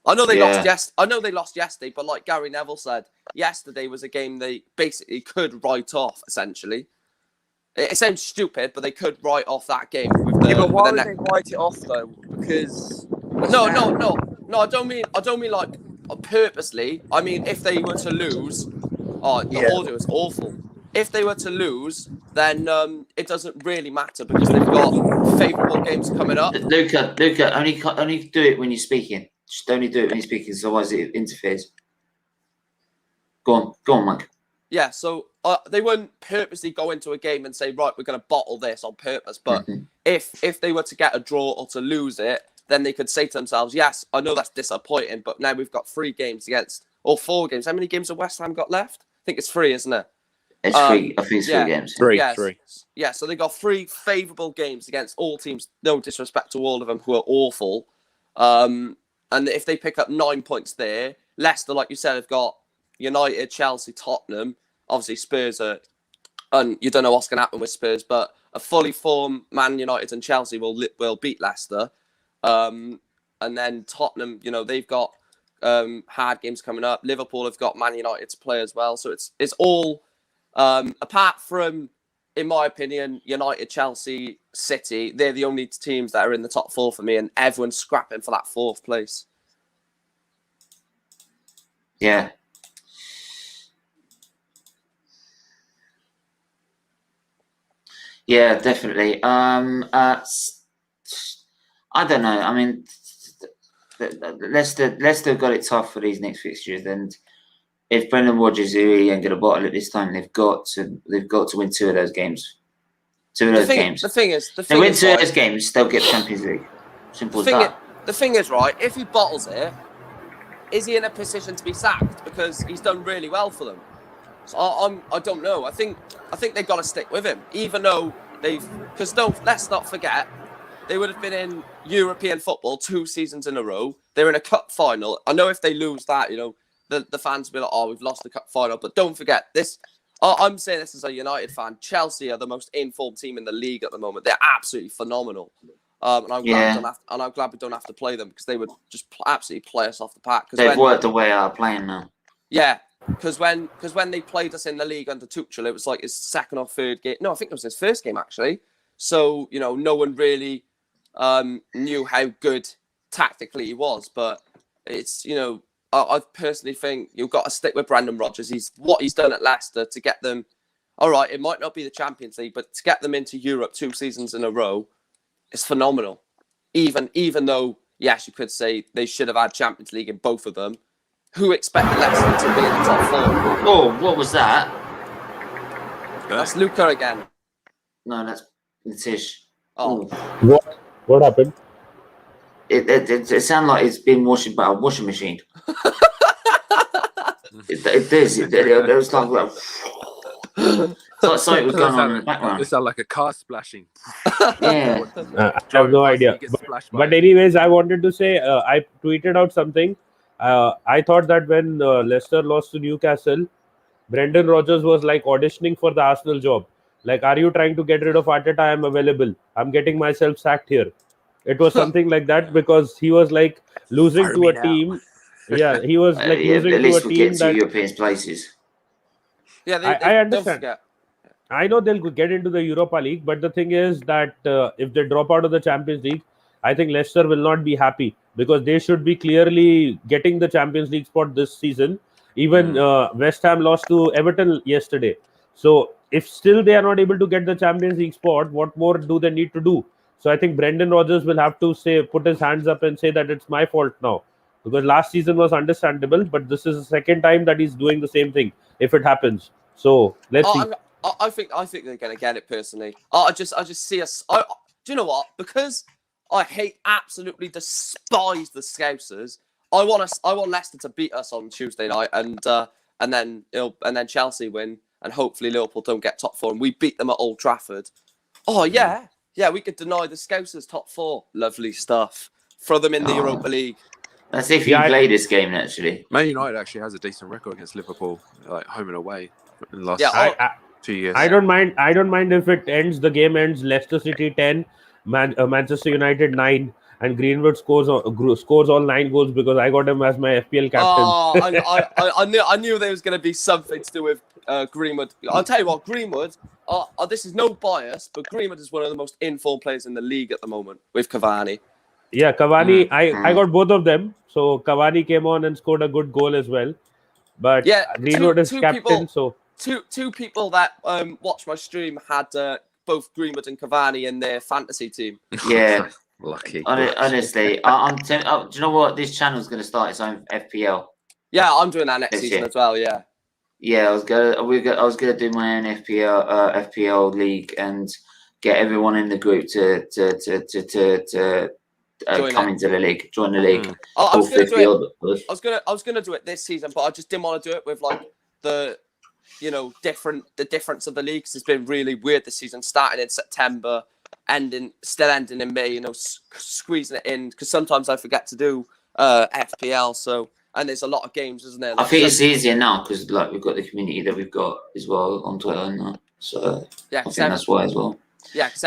I know they lost yesterday, but like Gary Neville said, yesterday was a game they basically could write off. Essentially, it sounds stupid, but they could write off that game. But why would they write it off though? Because no. I don't mean like purposely. I mean if they were to lose, the audio is awful. If they were to lose, then it doesn't really matter because they've got favourable games coming up. Luca, only do it when you're speaking. Just only do it when you're speaking, otherwise it interferes. Go on, Mike. Yeah, so they wouldn't purposely go into a game and say, right, we're going to bottle this on purpose. But if they were to get a draw or to lose it, then they could say to themselves, yes, I know that's disappointing, but now we've got 3 games against, or 4 games. How many games have West Ham got left? I think it's 3, isn't it? It's 3. I think it's 3 games. 3. Yes. 3. Yeah, so they got 3 favourable games against all teams. No disrespect to all of them who are awful. And if they pick up 9 points there, Leicester, like you said, have got United, Chelsea, Tottenham. Obviously, Spurs are, and you don't know what's going to happen with Spurs, but a fully formed Man United and Chelsea will beat Leicester. And then Tottenham, they've got hard games coming up. Liverpool have got Man United to play as well. So it's all, apart from, in my opinion, United, Chelsea, City, they're the only teams that are in the top 4 for me, and everyone's scrapping for that 4th place. Yeah. Yeah, definitely. I don't know. I mean, Leicester have got it tough for these next fixtures, and if Brendan Rodgers really ain't going to bottle it this time, they've got to win 2 of those games. 2 of those games. The thing is, they win 2 of those games, they'll get Champions League. Simple as that. The thing is, right? If he bottles it, is he in a position to be sacked because he's done really well for them? So I don't know. I think they've got to stick with him, even though let's not forget, they would have been in European football 2 seasons in a row. They're in a cup final. I know if they lose that, the fans will be like, oh, we've lost the cup final. But don't forget this. I'm saying this as a United fan. Chelsea are the most informed team in the league at the moment. They're absolutely phenomenal. And I'm glad we don't have to play them because they would just absolutely play us off the park. They've worked their way out of playing now. Yeah. Because when they played us in the league under Tuchel, it was like his 2nd or 3rd game. No, I think it was his 1st game, actually. So, no one really knew how good tactically he was. But it's, I personally think you've got to stick with Brendan Rodgers. What he's done at Leicester to get them, all right, it might not be the Champions League, but to get them into Europe 2 seasons in a row is phenomenal. Even though, yes, you could say they should have had Champions League in both of them. Who expected Leicester to be in the top 4? Oh, what was that? That's Luca again. No, that's Tish. Oh. What happened? It sounded like it's been washed by a washing machine. it does. It was like something was going on in the background. It sounded like a car splashing. Yeah. I have no idea. But anyways, I wanted to say, I tweeted out something. I thought that when Leicester lost to Newcastle, Brendan Rodgers was like auditioning for the Arsenal job. Like, are you trying to get rid of Arteta? I am available. I'm getting myself sacked here. It was something like that because he was like losing to a team. Yeah, he was like losing to a team that European places. Yeah, I understand. I know they'll get into the Europa League, but the thing is that if they drop out of the Champions League, I think Leicester will not be happy because they should be clearly getting the Champions League spot this season. Even West Ham lost to Everton yesterday. So if still they are not able to get the Champions League spot, what more do they need to do? So I think Brendan Rodgers will have to put his hands up and say that it's my fault now. Because last season was understandable, but this is the 2nd time that he's doing the same thing if it happens. So let's see. I think they're going to get it personally. I just see us. Do you know what? Because I absolutely despise the Scousers. I want Leicester to beat us on Tuesday night, and then Chelsea win, and hopefully Liverpool don't get top 4, and we beat them at Old Trafford. Oh yeah, we could deny the Scousers top 4. Lovely stuff. Throw them in the Europa League. That's if you play this game actually. Man United actually has a decent record against Liverpool, like home and away in the last 2 years. I don't mind if the game ends Leicester City 10, Manchester United 9, and Greenwood scores all 9 goals because I got him as my FPL captain. Oh, I knew there was going to be something to do with Greenwood. I'll tell you what, Greenwood. This is no bias, but Greenwood is one of the most informed players in the league at the moment with Cavani. Yeah, Cavani. I got both of them. So Cavani came on and scored a good goal as well. But Greenwood is captain. Two people that watched my stream had both Greenwood and Cavani in their fantasy team. Yeah. Lucky. Honestly, do you know what? This channel's going to start its own FPL. Yeah, I'm doing that next season as well. Yeah. Yeah, I was gonna do my own FPL league and get everyone in the group to come into the league, join the league. I was gonna do it. I was gonna do it this season, but I just didn't want to do it with like the difference of the leagues has been really weird this season. Starting in September, still ending in May. Squeezing it in because sometimes I forget to do FPL. So. And there's a lot of games, isn't there? I think it's easier now because like we've got the community that we've got as well on Twitter and that. So yeah, I think that's why as well. Yeah, because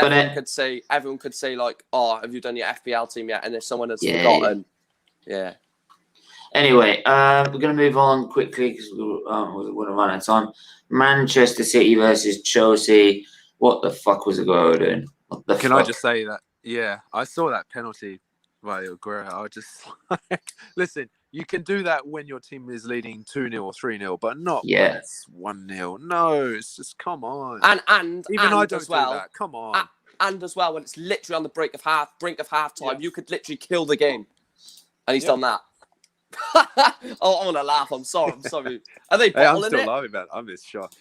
everyone could say like, "Oh, have you done your FPL team yet?" And if someone has forgotten, yeah. Anyway, we're gonna move on quickly because we're run out of time. Manchester City versus Chelsea. What the fuck was Aguero doing? Can I just say that? Yeah, I saw that penalty by Aguero. I was just like, listen. You can do that when your team is leading 2-0 or 3-0, but not when it's 1-0. No, it's just come on. And even I don't do that. Come on. And as well, when it's literally on the brink of half time, you could literally kill the game. And he's done that. I want to laugh. I'm sorry. Are they bottling it? I'm still laughing about it. I'm just shocked.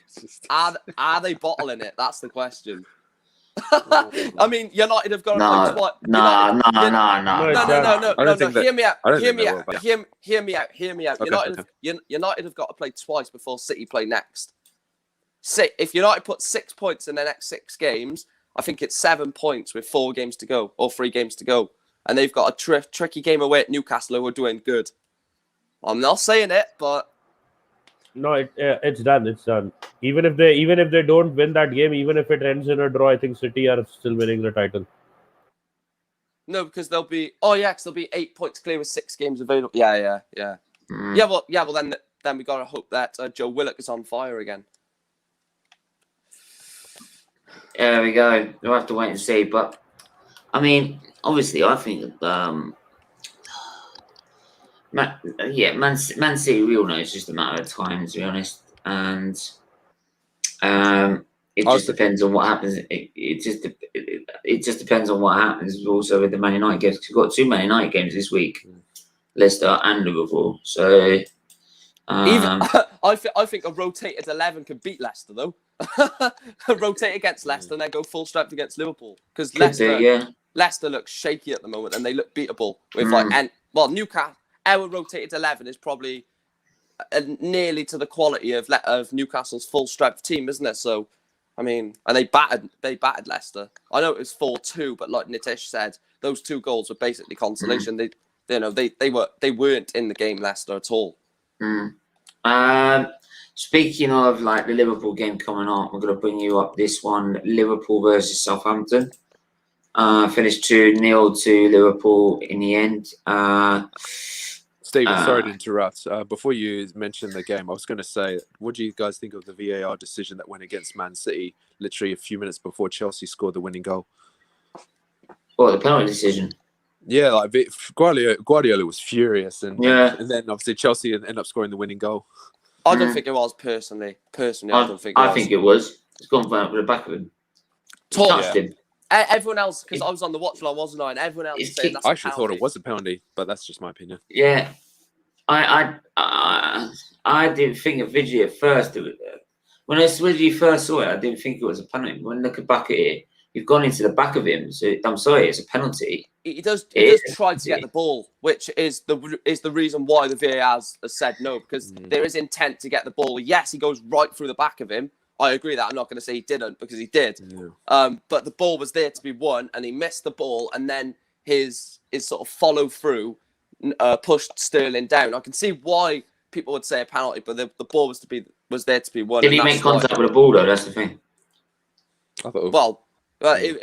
Are they bottling it? That's the question. I mean, United have got to play twice. No. Hear me out. United have got to play twice before City play next. If United put 6 points in their next 6 games, I think it's 7 points with 4 games to go or 3 games to go, and they've got a tricky game away at Newcastle who are doing good. I'm not saying it, but. No, it's done. It's done. Even if they don't win that game, even if it ends in a draw, I think City are still winning the title. No, because they'll be 8 points clear with 6 games available. Yeah. Well, then we gotta hope that Joe Willock is on fire again. There we go. We'll have to wait and see. But I mean, obviously, I think Man City, we all know it's just a matter of time, to be honest, and it just depends on what happens. It just depends on what happens. Also with the Man United games, because we've got 2 Man United games this week, Leicester and Liverpool. So I think a rotated 11 could beat Leicester though. Rotate against Leicester and then go full strength against Liverpool because Leicester looks shaky at the moment and they look beatable with Newcastle. Our rotated 11 is probably nearly to the quality of Newcastle's full strength team, isn't it? So, I mean, and they battered Leicester. I know it was 4-2, but like Nitish said, those 2 goals were basically consolation. They weren't in the game, Leicester, at all. Speaking of like the Liverpool game coming on, we're going to bring you up this one: Liverpool versus Southampton. Finished 2-0 to Liverpool in the end. Steven, sorry to interrupt. Before you mention the game, I was going to say, what do you guys think of the VAR decision that went against Man City literally a few minutes before Chelsea scored the winning goal? What, the penalty decision? Yeah, like Guardiola was furious, and then obviously Chelsea ended up scoring the winning goal. I don't think it was personally. I don't think. I think it was. It's gone for the back of him. Touched him. Everyone else, because I was on the watch line, wasn't I? And everyone else said that's I actually thought it was a penalty, but that's just my opinion. Yeah, I didn't think of Vigi at first. When you first saw it, I didn't think it was a penalty. When looking back at it, you've gone into the back of him. So I'm sorry, it's a penalty. He does try to get the ball, which is the reason why the VAR has said no, because there is intent to get the ball. Yes, he goes right through the back of him. I agree that. I'm not going to say he didn't because he did. Yeah. But the ball was there to be won, and he missed the ball, and then his sort of follow through pushed Sterling down. I can see why people would say a penalty, but the ball was there to be won. Did he make contact with the ball though? That's the thing. It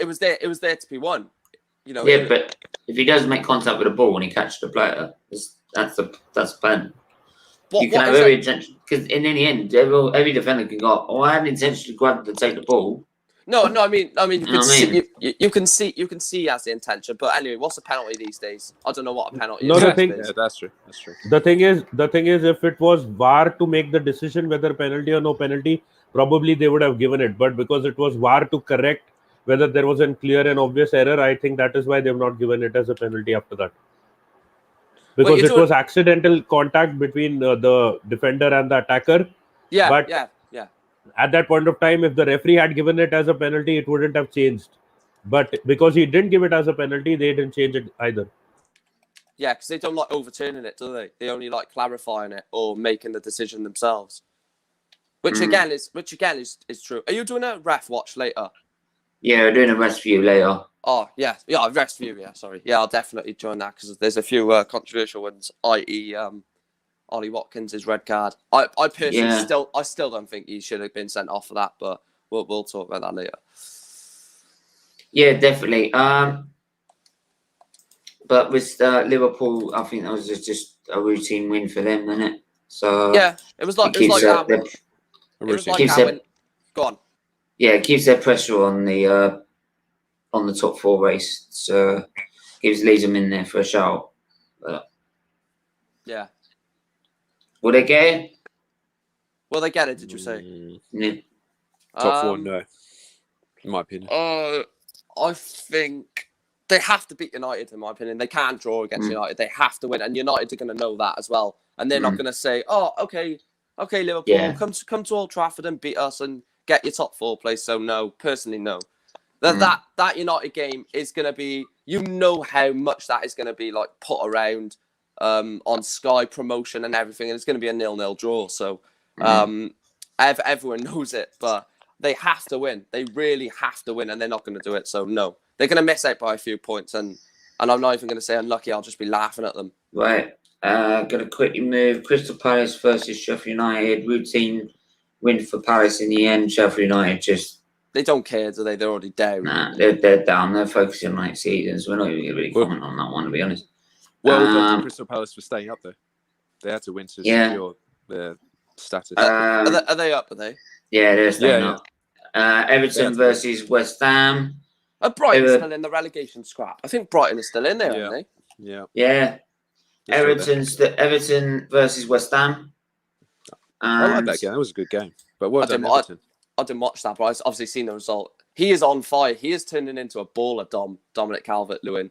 was there. It was there to be won. Yeah, but if he does make contact with the ball when he catches the player, that's a pen. You can have every intention, because in the end, every defender can go, I had an intention to grab to take the ball. No. I mean, you can see he has the intention. But anyway, what's a penalty these days? I don't know what a penalty is. Yeah, that's true. The thing is, if it was VAR to make the decision whether penalty or no penalty, probably they would have given it. But because it was VAR to correct whether there was a clear and obvious error, I think that is why they've not given it as a penalty after that. Because it was accidental contact between the defender and the attacker. Yeah, But yeah. at that point of time, if the referee had given it as a penalty, it wouldn't have changed. But because he didn't give it as a penalty, they didn't change it either. Yeah, because they don't like overturning it, do they? They only like clarifying it or making the decision themselves. Which again is true. Are you doing a ref watch later? Yeah, we're doing a rest view later. Oh yeah, ref view. Yeah, sorry. Yeah, I'll definitely join that because there's a few controversial ones, i.e., Ollie Watkins' red card. I personally still don't think he should have been sent off for that, but we'll talk about that later. Yeah, definitely. But with Liverpool, I think that was just a routine win for them, wasn't it? So yeah, it was like that. Go on. Yeah, it keeps their pressure on the top four race. So leaves them in there for a shout. But yeah. Will they get it? Will they get it? Did you say? Yeah. Top four, no. In my opinion. I think they have to beat United. In my opinion, they can't draw against United. They have to win, and United are going to know that as well. And they're not going to say, "Oh, okay, Liverpool, come to Old Trafford and beat us and get your top four place." So no, personally, no. That United game is going to be, how much that is going to be like put around on Sky promotion and everything, and it's going to be a 0-0 draw. So everyone knows it, but they have to win. They really have to win, and they're not going to do it. So no, they're going to miss out by a few points, and I'm not even going to say unlucky. I'll just be laughing at them. Right. Going to quickly move. Crystal Palace versus Sheffield United. Routine win for Palace in the end. Sheffield United they don't care, do they? They're already down. Nah, they're down. They're focusing on next season. So we're not even going to really comment on that one, to be honest. Well done to Crystal Palace for staying up there. They had to win to secure their status. Are they up? Are they? Yeah, they're staying up. Everton versus West Ham. Are Brighton still in the relegation scrap? I think Brighton is still in there, aren't they? Yeah. Yeah. Everton versus West Ham. I like that game. That was a good game. But well done, Everton. I didn't watch that, but I've obviously seen the result. He is on fire. He is turning into a baller, Dominic Calvert-Lewin.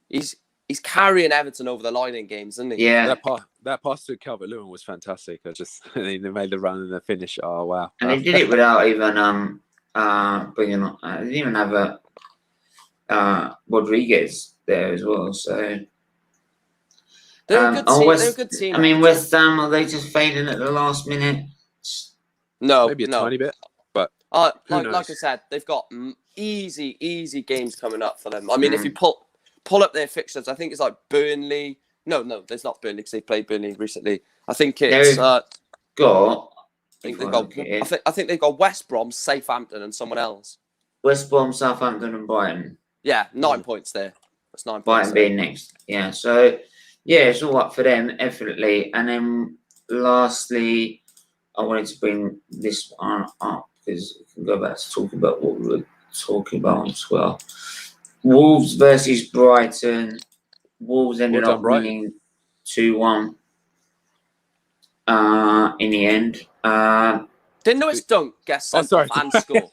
He's carrying Everton over the line in games, isn't he? Yeah. That pass to Calvert-Lewin was fantastic. They made the run and the finish. Oh, wow. And they did it without even bringing on... they didn't even have Rodriguez there as well, so... They're a good team. I mean, West Ham, are they just fading at the last minute? No. Maybe a tiny bit, but like I said, they've got easy games coming up for them. I mean, if you pull up their fixtures, I think it's like Burnley. No, there's not Burnley because they played Burnley recently. I think it's I think they've got West Brom, Southampton, and someone else. West Brom, Southampton, and Brighton. Yeah, 9 points there. That's 9 points. Brighton being next. Yeah, so it's all up for them, definitely. And then lastly, I wanted to bring this one up because we can go back to talk about what we were talking about as well. Wolves versus Brighton. Wolves ended up winning 2-1 in the end. Didn't Lewis Dunk get sent off and score?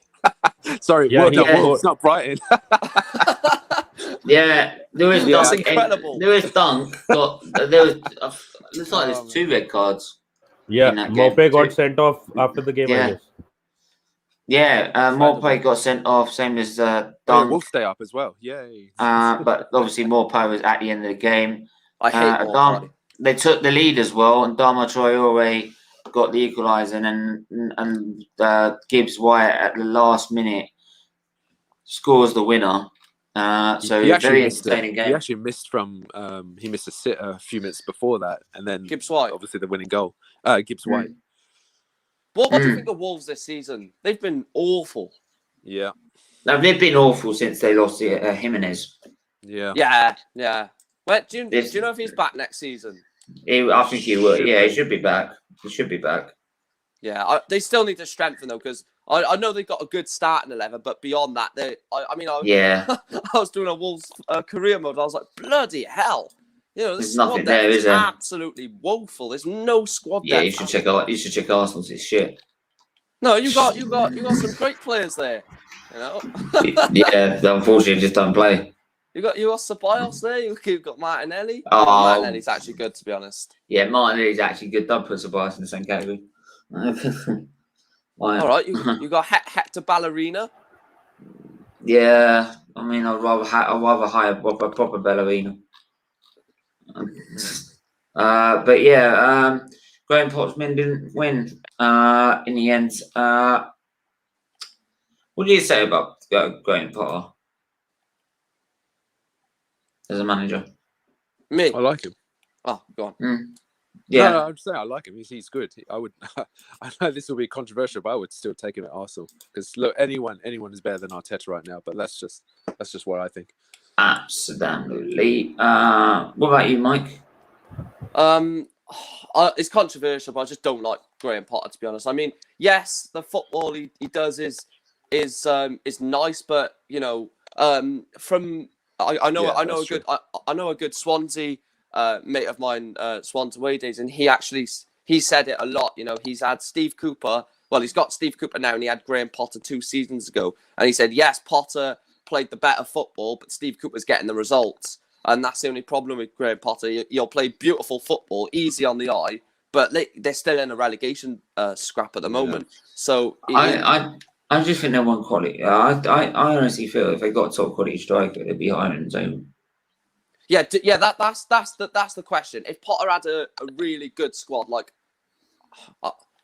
Sorry, Wolves, not Brighton. Yeah, Lewis Dunk. That's incredible. Lewis Dunk got looks like there's 2 red cards. Yeah, Mope got sent off after the game. I guess. Yeah, Mope got sent off, same as Dunk. Wolves stay up as well. Yay. But obviously Mope was at the end of the game. I hate Mope. They took the lead as well, and Dama Traore got the equaliser, and Gibbs White at the last minute scores the winner. So he very entertaining game. He actually missed he missed a sitter a few minutes before that, and then Gibbs White, obviously the winning goal. Gibbs White. What do you think of Wolves this season? They've been awful. Yeah. No, they've been awful since they lost Jimenez. Yeah. Well, do you know if he's back next season? I think he will. Yeah, he should be back. Yeah, they still need to strengthen though, because I know they've got a good starting 11, but beyond that, I was doing a Wolves career mode. I was like, bloody hell! There's nothing there, is there? Absolutely woeful. There's no squad depth. Yeah, you should check Arsenal's. It's shit. No, you got some great players there. Yeah, unfortunately, just don't play. You got Ceballos there. You've got Martinelli. Oh, Martinelli's actually good, to be honest. Yeah, Martinelli's actually good. Don't put Ceballos in the same category. All right, you got Hector Ballerina. Yeah, I mean, I'd rather hire a proper ballerina. But yeah, Graham Potter's men didn't win in the end. What do you say about Graham Potter as a manager? Me, I like him. Oh, go on. Yeah, No, I'm just saying I like him. He's good. I would. I know this will be controversial, but I would still take him at Arsenal because look, anyone is better than Arteta right now. But that's just what I think. absolutely. What about you, Mike? It's controversial, but I just don't like Graham Potter, to be honest. I mean, yes, the football he does is nice, but you know, I know a good Swansea mate of mine, Swansea away days, and he said it a lot. You know, he's had Steve Cooper. Well, he's got Steve Cooper now, and he had Graham Potter 2 seasons ago, and he said yes, Potter played the better football, but Steve Cooper's getting the results. And that's the only problem with Graham Potter. You'll play beautiful football, easy on the eye, but they're still in a relegation scrap at the moment. So I just think they're one quality. I honestly feel if they got a top quality striker, it'd be higher in zone. Yeah. That's the question. If Potter had a really good squad, like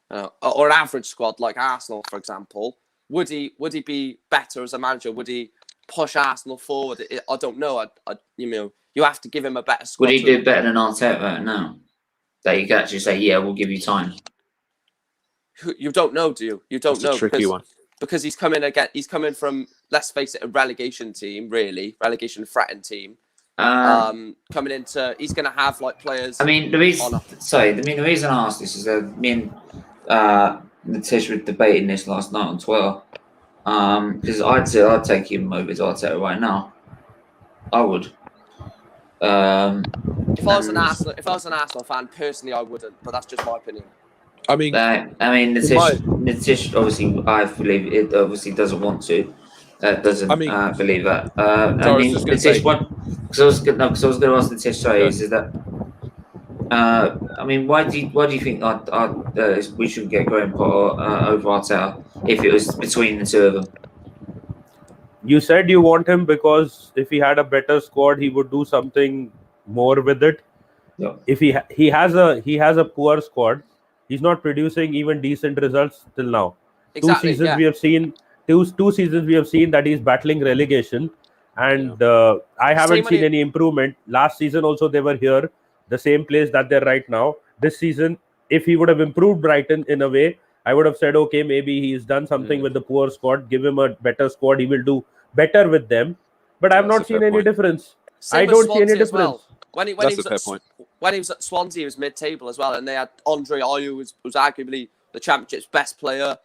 or an average squad like Arsenal, for example, would he be better as a manager? Would he push Arsenal forward? I don't know. You have to give him a better squad. Would he do better than Arteta right now? That you could actually say, yeah, we'll give you time. You don't know, do you? You don't know. It's a tricky one. Because he's coming from, let's face it, a relegation team, really, relegation threatened team. Coming into, he's going to have like players. I mean, the reason I asked this is that me and Natish were debating this last night on Twitter. Because I'd take him over to Arteta right now. I would. If I was an Arsenal fan, personally, I wouldn't. But that's just my opinion. I mean, Natish obviously, I believe it obviously doesn't want to. Doesn't believe that. I mean, Natish, because I was going to ask Natish. Sorry, is that? I mean, why do you think we should get Graham Potter over Arteta if it was between the two of them? You said you want him because if he had a better squad, he would do something more with it. Yeah. If he has a poor squad, he's not producing even decent results till now. Exactly, 2 seasons we have seen. Two seasons we have seen that he's battling relegation, and I haven't seen any improvement. Last season also they were here, the same place that they're right now. This season, if he would have improved Brighton in a way, I would have said, okay, maybe he's done something with the poor squad. Give him a better squad. He will do better with them. But I've not seen any difference. I don't see any difference. Well. When he was at Swansea, he was mid-table as well, and they had Andre Ayew, who was arguably the Championship's best player.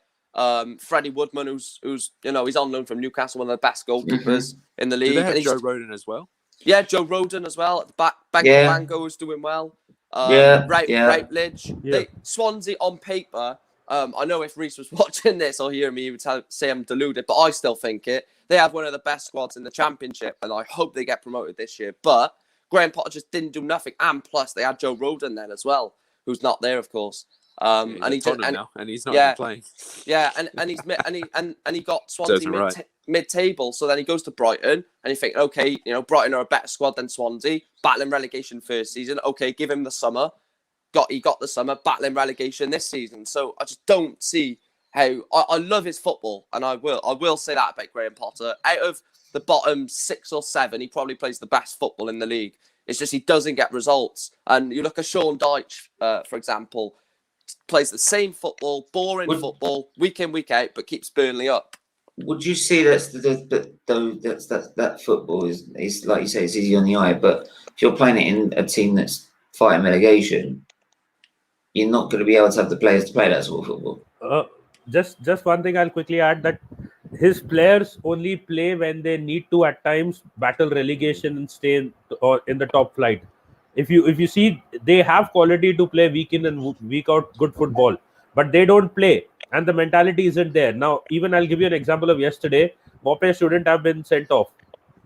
Freddie Woodman, who's he's on loan from Newcastle, one of the best goalkeepers in the league. Do they have Joe Rodon as well? Yeah, Joe Rodon as well. At the back, Bango is doing well. Lidge. Swansea on paper. I know if Reese was watching this or hearing me, he would say I'm deluded, but I still think it. They have one of the best squads in the Championship, and I hope they get promoted this year. But Graham Potter just didn't do nothing, and plus they had Joe Rodon then as well, who's not there, of course. And he's not even playing. Yeah, and he got Swansea mid-table, so then he goes to Brighton, and you think, okay, Brighton are a better squad than Swansea, battling relegation first season. Okay, give him the summer. He got the summer, battling relegation this season. So I just don't see how. I love his football, and I will say that about Graham Potter. Out of the bottom 6 or 7, he probably plays the best football in the league. It's just he doesn't get results. And you look at Sean Dyche, for example, plays the same football, boring football, week in, week out, but keeps Burnley up. Would you say that football is like you say, it's easy on the eye, but if you're playing it in a team that's fighting relegation, you're not going to be able to have the players to play that sort of football. Just one thing I'll quickly add, that his players only play when they need to at times battle relegation and stay in the top flight. If you see, they have quality to play week in and week out good football, but they don't play, and the mentality isn't there. Now, even I'll give you an example of yesterday. Mope shouldn't have been sent off.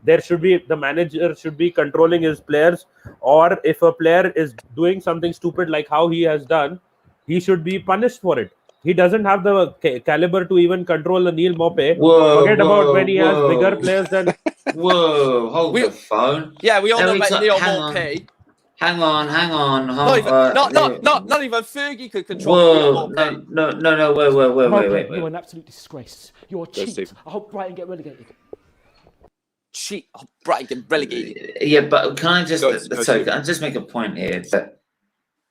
The manager should be controlling his players, or if a player is doing something stupid like how he has done, he should be punished for it. He doesn't have the caliber to even control the Neil Maupay. Whoa, Forget about when he has whoa. bigger players than. Whoa, hold the phone. Yeah, we all Let know me about ta- Neil hang on. Maupay. Hang on. Not even Fergie could control Neil Whoa, Maupay. no, wait. You're an absolute disgrace. You're a cheat. Steve. I hope Brighton get relegated. Cheat. Oh, Brighton get relegated. Yeah, but can I just Go, sorry, can I just make a point here that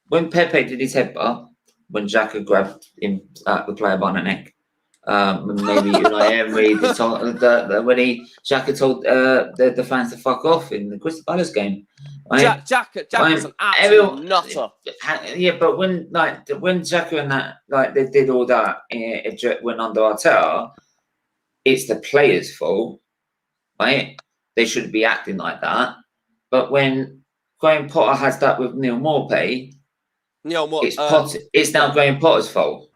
when Pepe did his headbutt, when Xhaka grabbed him the player by the neck, maybe Unai Emery told when Xhaka told the fans to fuck off in the Crystal Palace game. Right? Jack is an absolute nutter. Yeah, but when Xhaka and that they did all that when under Arteta, it's the players' fault, right? They shouldn't be acting like that. But when Graham Potter has that with Neil Maupay, it's now Graham Potter's fault.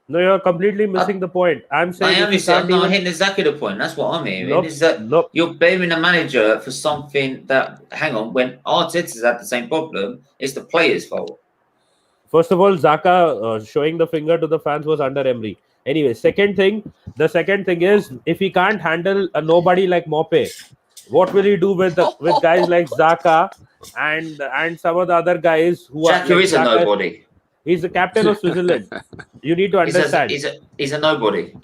No, you're completely missing the point. I'm saying I'm not hitting exactly the point. That's what I'm hearing. Is that you're blaming the manager for something that, hang on, when Arteta's had the same problem, it's the player's fault. First of all, Xhaka showing the finger to the fans was under Emery. Anyway, the second thing is, if he can't handle a nobody like Maupay, what will he do with guys like Xhaka and some of the other guys who Xhaka are? Is a nobody. He's the captain of Switzerland. You need to understand. He's a nobody.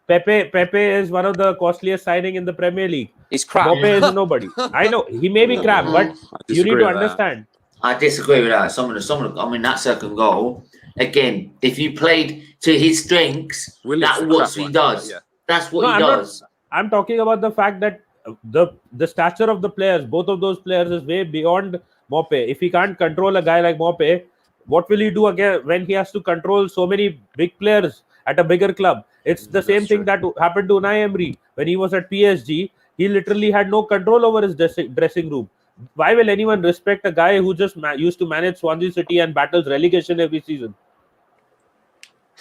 Pepe is one of the costliest signing in the Premier League. He's crap. Maupay is a nobody. I know he may be crap, but you need to understand. I disagree with that. That second goal, again, if you played to his strengths, that's what he does. Yeah. That's what he does. I'm talking about the fact that the stature of the players, both of those players, is way beyond Maupay. If he can't control a guy like Maupay, what will he do again when he has to control so many big players at a bigger club? It's the same thing that happened to Unai Emery when he was at PSG. He literally had no control over his dressing room. Why will anyone respect a guy who just used to manage Swansea City and battles relegation every season?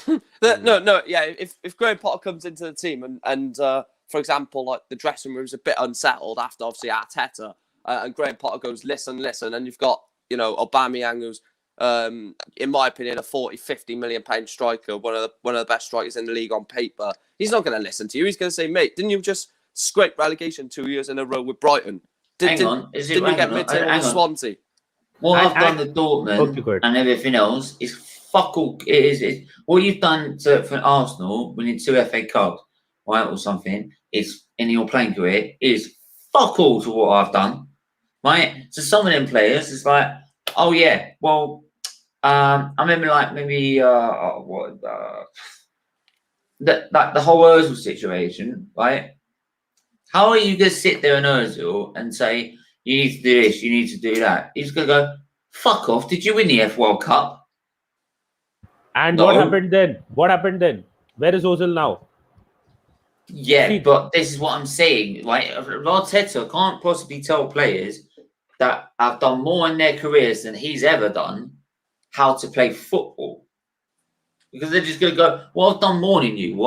If Graham Potter comes into the team and for example, like the dressing room's a bit unsettled after obviously Arteta, and Graham Potter goes, listen, and you've got, Aubameyang, who's in my opinion, a 40-50 million pound striker, one of the best strikers in the league on paper. He's not going to listen to you. He's going to say, mate, didn't you just scrape relegation 2 years in a row with Brighton? Didn't you get mid-table with Swansea? What I've done with Dortmund and everything else is fuck all. It is what you've done for Arsenal winning 2 FA Cups, right, or something. Is in your playing career is fuck all to what I've done, right? So some of them players, it's like, oh yeah, well, I remember the whole Ozil situation, right? How are you going to sit there in Ozil and say, you need to do this, you need to do that? He's going to go, fuck off. Did you win the F World Cup? And no. What happened then? Where is Ozil now? Yeah, but this is what I'm saying, right? Arteta can't possibly tell players that have done more in their careers than he's ever done how to play football. Because they're just going to go, well, I've done more than you.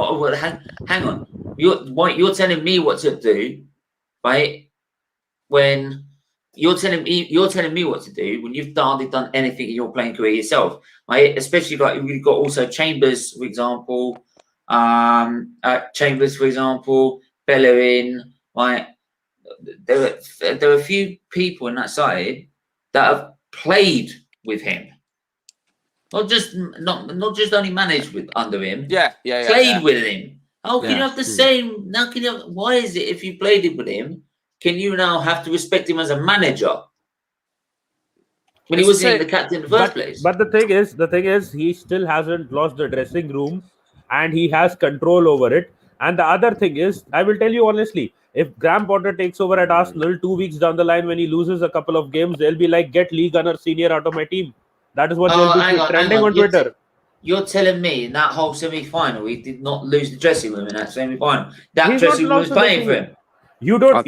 Hang on. You're telling me what to do, right? When you're telling me what to do when you've hardly done anything in your playing career yourself, right? Especially like we've got also Chambers, for example, Bellerin, right? There are a few people in that side that have played with him. Not just only managed with under him. Played with him. How can you have the same? Now can you? Why is it if you played it with him, can you now have to respect him as a manager when he wasn't even the captain in the first place? But the thing is, he still hasn't lost the dressing room, and he has control over it. And the other thing is, I will tell you honestly, if Graham Potter takes over at Arsenal 2 weeks down the line, when he loses a couple of games, they'll be like, get Lee Gunner Senior out of my team. That is what they'll be trending on Twitter. You're telling me in that whole semi-final, he did not lose the dressing room in that semi-final. That dressing room was playing for him. You don't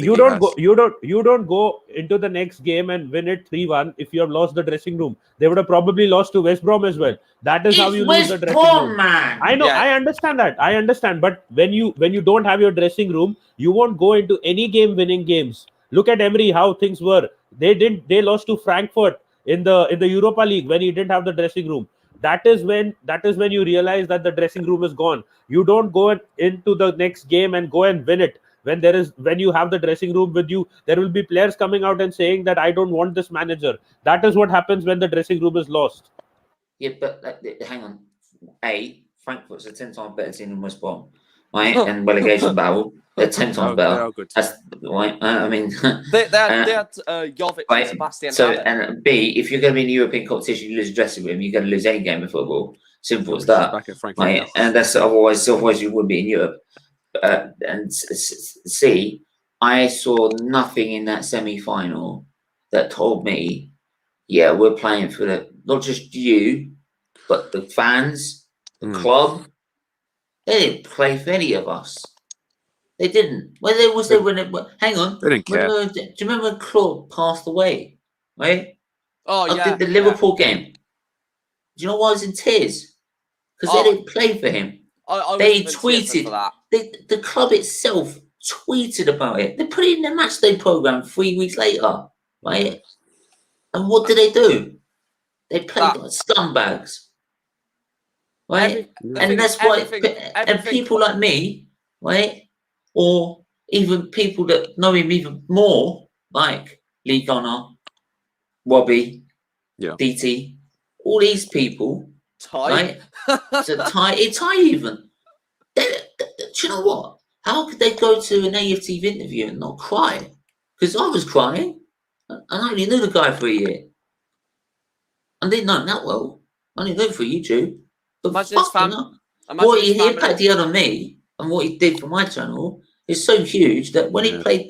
go into the next game and win it 3-1 if you have lost the dressing room. They would have probably lost to West Brom as well. That is how you lose the dressing room. Man. I know, I understand that. I understand, but when you don't have your dressing room, you won't go into any game winning games. Look at Emery, how things were. They lost to Frankfurt in the Europa League when he didn't have the dressing room. that is when you realize that the dressing room is gone. You don't go into the next game and go and win it. When you have the dressing room with you, there will be players coming out and saying that I don't want this manager. That is what happens when the dressing room is lost. Yeah, but hang on. Frankfurt's a 10 times better team than West Brom, right? And relegation battle, they're 10 times better. They are good. That's right. I mean, they had Jovic right? and Sebastian. So, and B, if you're going to be in the European competition, you lose a dressing room, you're going to lose any game of football. Simple as that. Back at Frankfurt, right? And that's otherwise you wouldn't be in Europe. And C, I saw nothing in that semi-final that told me, yeah, we're playing for not just you, but the fans, the club. They didn't play for any of us. They didn't. Hang on. They didn't care. Do you remember when Klopp passed away? Right? Oh, yeah. The Liverpool game. Do you know why I was in tears? Because they didn't play for him. They tweeted. For that. The club itself tweeted about it. They put it in their matchday program 3 weeks later. Right? And what did they do? They played like scumbags. Right? And that's why, and people like me, right? Or even people that know him even more, like Lee Gunner, Robbie, DT, all these people, right? So Ty even. Do you know what? How could they go to an AFTV interview and not cry? Because I was crying, and I only knew the guy for a year. I didn't know him that well. I only knew him for YouTube. But what he impact he had on me and what he did for my channel is so huge that when you played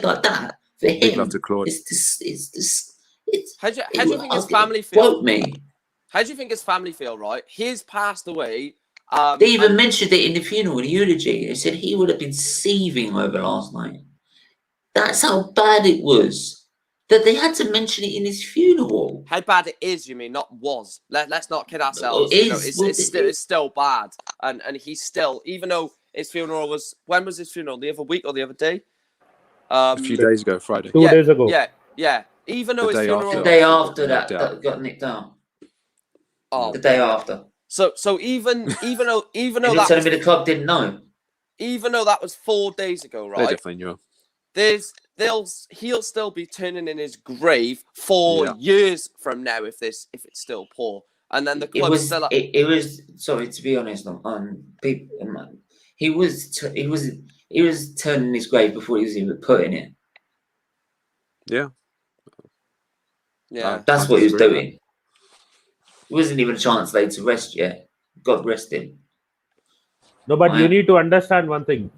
like that for him, how do you think his family feel? Broke me. How do you think his family feel? Right, he's passed away. They even mentioned it in the funeral, in the eulogy. They said he would have been seething over last night. That's how bad it was. That they had to mention it in his funeral. How bad it is, you mean, not was. Let's not kid ourselves. It's still bad. And he's still, even though his funeral was, when was his funeral? The other week or the other day? A few days ago, Friday. 2 days ago. Yeah. Even though his funeral... The day after that got nicked out. Oh. The day after. So even though that... You're telling me the club didn't know? Even though that was 4 days ago, right? They definitely knew. He'll still be turning in his grave 4 years from now if it's still poor, and then the club still. It was sorry to be honest. He was turning his grave before he was even put in it. Yeah. That's what he was doing. He wasn't even a chance laid to rest yet. God rest him. No, but you need to understand one thing.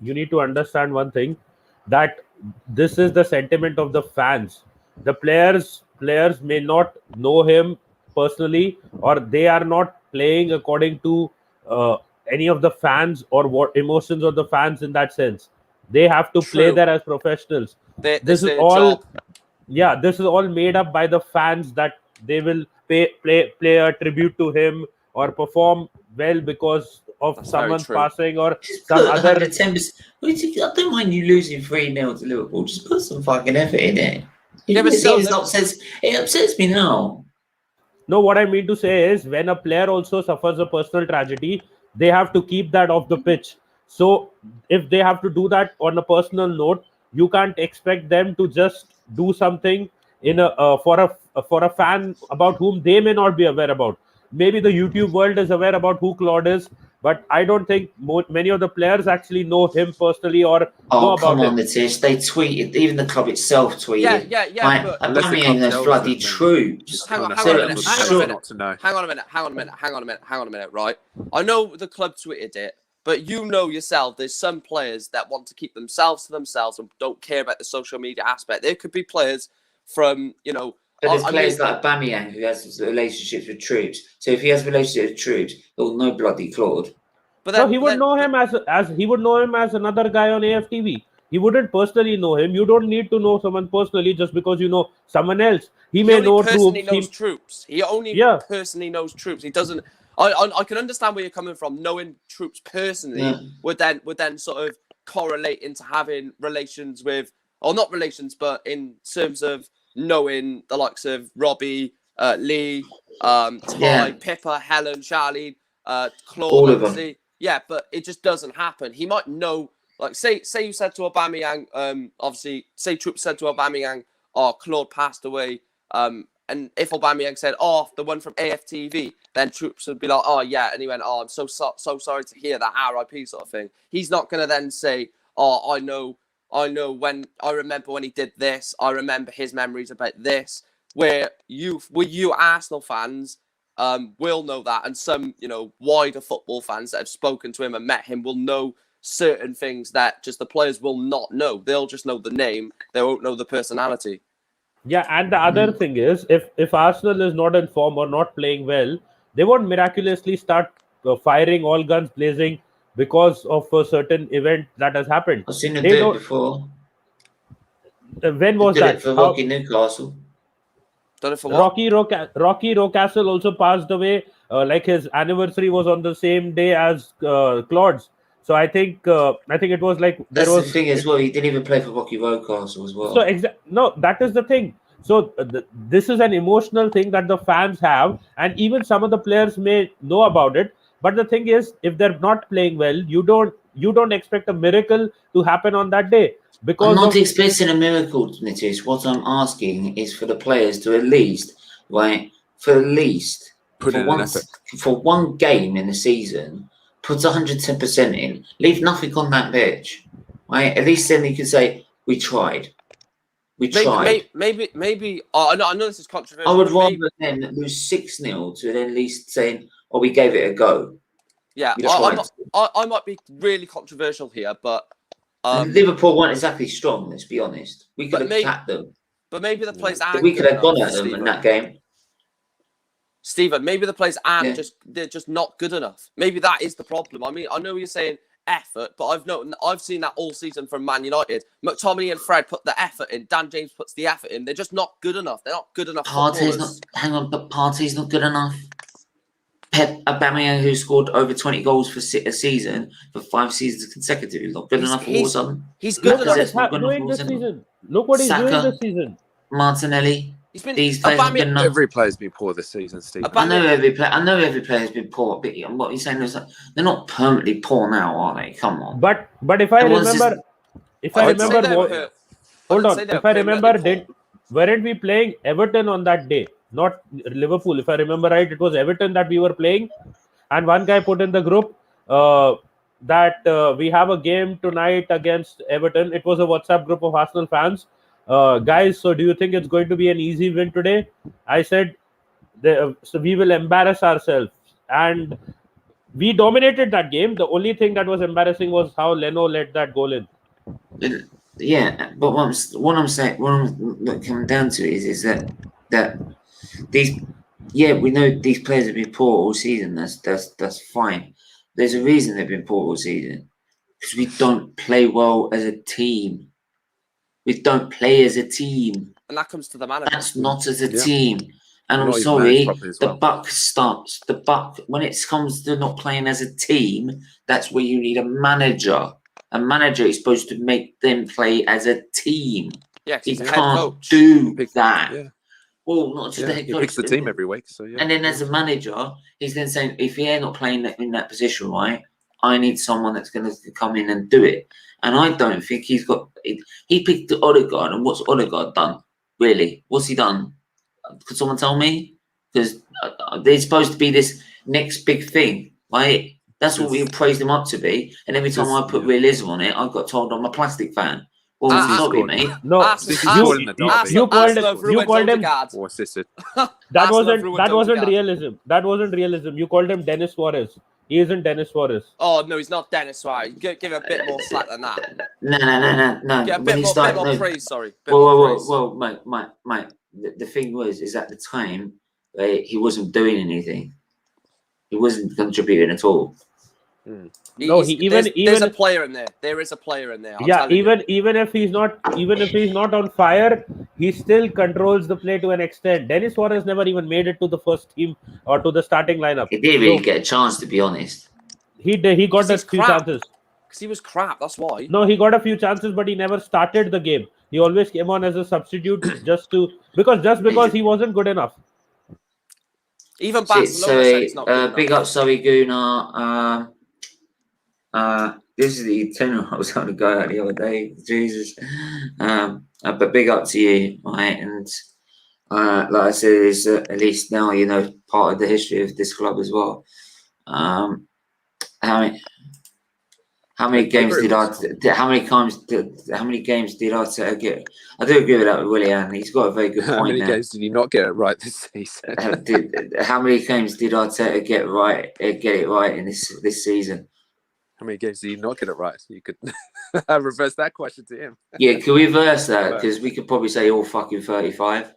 That this is the sentiment of the fans. The players may not know him personally, or they are not playing according to any of the fans or what emotions of the fans in that sense. They have to play there as professionals. This is all made up by the fans, that they will play a tribute to him or perform well because of someone's passing or some other. 110%. I don't mind you losing 3-0 to Liverpool. Just put some fucking effort in it. It upsets me now. No, what I mean to say is, when a player also suffers a personal tragedy, they have to keep that off the pitch. So if they have to do that on a personal note, you can't expect them to just do something for a fan about whom they may not be aware about. Maybe the YouTube world is aware about who Claude is, but I don't think many of the players actually know him personally or know about him. Nitish. They tweeted, even the club itself tweeted. Yeah. Blaming those bloody troops. Hang on a minute, right? I know the club tweeted it, but you know yourself, there's some players that want to keep themselves to themselves and don't care about the social media aspect. There could be players from, But there's players like Aubameyang who has relationships with troops. So if he has relationships with troops, he'll know bloody Claude. But then, he would know him as he would know him as another guy on AFTV. He wouldn't personally know him. You don't need to know someone personally just because you know someone else. He may know troops. He only personally knows troops. He doesn't. I can understand where you're coming from. Knowing troops personally would then sort of correlate into having relations with, or not relations, but in terms of knowing the likes of Robbie, Lee, Ty, Pippa, Helen, Charlene, Claude, All of them. obviously. Yeah, but it just doesn't happen. He might know, like, say you said to Aubameyang, obviously, say Troop said to Aubameyang, oh, Claude passed away, and if Aubameyang said, oh, the one from AFTV, then Troops would be like, oh, yeah, and he went, oh, I'm so sorry to hear that, RIP sort of thing. He's not going to then say, oh, I know when, I remember when he did this, I remember his memories about this, where you Arsenal fans will know that, and some, wider football fans that have spoken to him and met him will know certain things that just the players will not know. They'll just know the name, they won't know the personality. Yeah, and the other thing is, if Arsenal is not in form or not playing well, they won't miraculously start firing all guns blazing because of a certain event that has happened. I've seen them do it before. When was they did that? It for Rocky Newcastle. Done it for what? Rocky Rocastle also passed away. Like his anniversary was on the same day as Claude's. So I think it was like That's the thing as well. He didn't even play for Rocky Rocastle as well. So no, that is the thing. So this is an emotional thing that the fans have, and even some of the players may know about it. But the thing is, if they're not playing well, you don't expect a miracle to happen on that day. Because I'm not expecting a miracle, Nitish. What I'm asking is for the players to at least, for one game in the season, put 110% in, leave nothing on that pitch, right? At least then you can say, we tried. Maybe. I know this is controversial. I would rather then lose 6-0 to then at least saying, oh, we gave it a go. Yeah, I might be really controversial here, but Liverpool weren't exactly strong. Let's be honest. We could have attacked them, but maybe the players aren't. We could have gone at them in that game. Stephen, maybe the players aren't they're just not good enough. Maybe that is the problem. I mean, I know you're saying effort, but I've seen that all season from Man United. McTominay and Fred put the effort in. Dan James puts the effort in. They're just not good enough. They're not good enough. Partey's not good enough. Pep Aubameyang, who scored over 20 goals for a season for 5 seasons consecutively, not good enough all of a sudden. He's good enough. This season. Look what he's doing this season. Martinelli. These players have been every player's been poor this season, Steve. I know every player's been poor, but what you're saying is like, they're not permanently poor now, are they? Come on. But if I remember, weren't we playing Everton on that day? Not Liverpool. If I remember right, it was Everton that we were playing, and one guy put in the group that we have a game tonight against Everton. It was a WhatsApp group of Arsenal fans. Guys, so do you think it's going to be an easy win today? I said, so we will embarrass ourselves. And we dominated that game. The only thing that was embarrassing was how Leno let that goal in. Yeah, but what I'm coming down to is that these, we know these players have been poor all season. That's fine. There's a reason they've been poor all season, because we don't play well as a team. We don't play as a team. And that comes to the manager. That's not as a team. And I'm sorry, the buck stops. The buck, when it comes to not playing as a team, that's where you need a manager. A manager is supposed to make them play as a team. Yeah, he can't do that. Yeah. Well, not just the head coach. He picks the team every week. So And then as a manager, he's then saying, if you're not playing in that position, right, I need someone that's going to come in and do it. And I don't think he's got. He picked Odegaard, and what's Odegaard done? Really, what's he done? Could someone tell me? Because they're supposed to be this next big thing, right? That's what we praised him up to be. And every time I put realism on it, I got told I'm a plastic fan. Well, sorry, mate. No, you called him. Or assisted. That wasn't realism. That wasn't realism. You called him Dennis Suarez. He isn't Dennis Suarez. Oh no, he's not Dennis Suarez. Give him a bit more slack than that. No. Get a bit more praise. Sorry. Well, mate. The thing is at the time, he wasn't doing anything. He wasn't contributing at all. No, there's a player in there. There is a player in there. Even if he's not on fire, he still controls the play to an extent. Dennis Suarez never even made it to the first team or to the starting lineup. He didn't really get a chance, to be honest. He got a few chances. Because he was crap. That's why. No, he got a few chances, but he never started the game. He always came on as a substitute because he wasn't good enough. Even Barcelona said it's not good enough. Big up Surrey Gunnar. This is the 10 I was going to go out the other day. Jesus. But big up to you, right? And like I said, is at least now you know part of the history of this club as well. How many games did Arteta get? I do agree with that with Willian. He's got a very good point. How many there. games did he not get it right this season? How many games did Arteta get it right in this season? How many games did he not get it right? So you could reverse that question to him. Yeah, can we reverse that? Because we could probably say all fucking 35.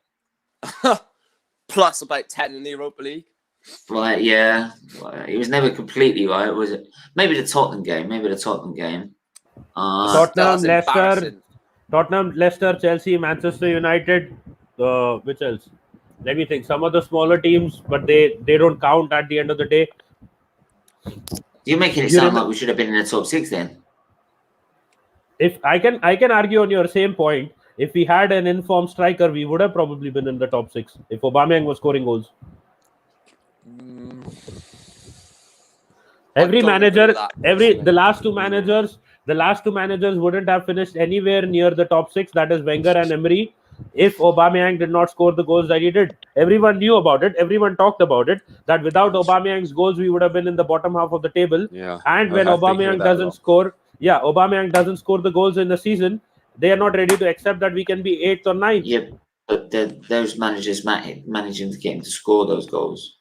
Plus about 10 in the Europa League. Right, yeah. It was never completely right, was it? Maybe the Tottenham game. Tottenham, Leicester, Chelsea, Manchester United. Which else? Let me think. Some of the smaller teams, but they don't count at the end of the day. You're making it sound like we should have been in the top 6 then. If I can argue on your same point. If we had an informed striker, we would have probably been in the top 6 if Aubameyang was scoring goals. The last two managers wouldn't have finished anywhere near the top 6. That is Wenger and Emery. If Aubameyang did not score the goals that he did, everyone knew about it. Everyone talked about it. That without Aubameyang's goals, we would have been in the bottom half of the table. Yeah. And when Aubameyang doesn't score the goals in the season, they are not ready to accept that we can be 8th or 9th. Yeah, but those managers managing to get him to score those goals.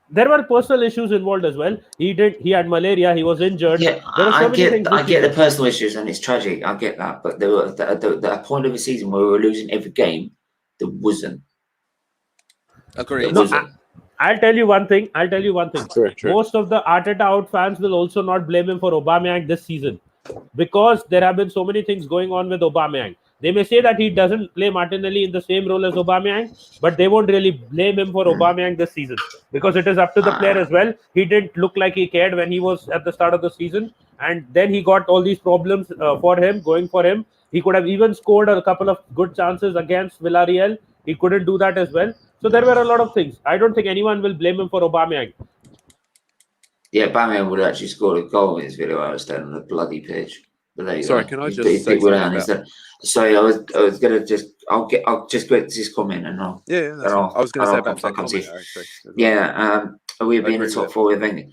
There were personal issues involved as well. He had malaria. He was injured. Yeah, I get the personal issues, and it's tragic. I get that, but there were the point of the season where we were losing every game. There wasn't. Agreed. I'll tell you one thing. True. Most of the Arteta out fans will also not blame him for Aubameyang this season, because there have been so many things going on with Aubameyang. They may say that he doesn't play Martinelli in the same role as Aubameyang, but they won't really blame him for Aubameyang this season, because it is up to the player as well. He didn't look like he cared when he was at the start of the season, and then he got all these problems going for him. He could have even scored a couple of good chances against Villarreal. He couldn't do that as well. So there were a lot of things. I don't think anyone will blame him for Aubameyang. Yeah, Aubameyang would actually score a goal in this video. I was standing on the bloody pitch. Sorry, can I just say something? Sorry, I was gonna I'll just get this comment and I'll. Yeah, I was gonna say about that comment. Yeah, are we be in the top 4 with Wenger?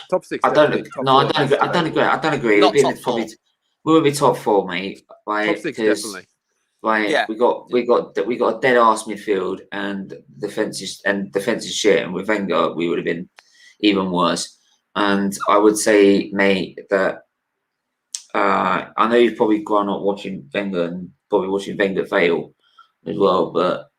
Top 6. I don't agree. We'll be top 4, mate. Right? Top 6 definitely. Right, yeah. we got a dead ass midfield and defense is shit, and with Wenger we would have been even worse. And I would say, mate, that I know you've probably grown up watching Wenger and probably watching Wenger fail as well, but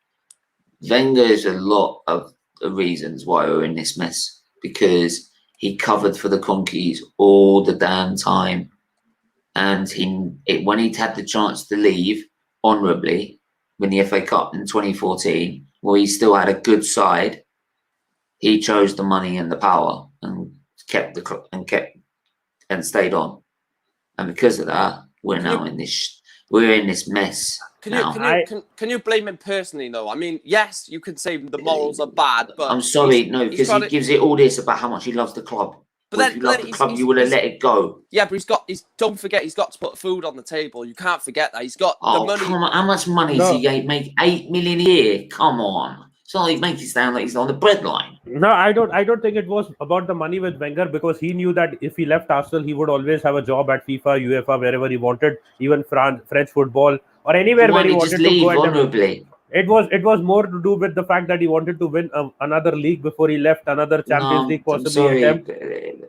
Wenger is a lot of the reasons why we're in this mess, because he covered for the Conkeys all the damn time, and when he'd had the chance to leave honourably, win the FA Cup in 2014, where he still had a good side, he chose the money and the power and stayed on. And because of that, we're in this mess. Can you blame him personally, though? I mean, yes, you can say the morals are bad, but I'm sorry, no, because he gives it all this about how much he loves the club. But if you love the club, you would have let it go. Yeah, but don't forget, he's got to put food on the table. You can't forget that. He's got the money. Come on, how much money does he make? 8 million a year. Come on. So he makes it sound like he's on the breadline. No, I don't think it was about the money with Wenger, because he knew that if he left Arsenal, he would always have a job at FIFA, UEFA, wherever he wanted, even French football or anywhere where he wanted to go. Honorably. It was more to do with the fact that he wanted to win another league before he left, another Champions League possibly attempt.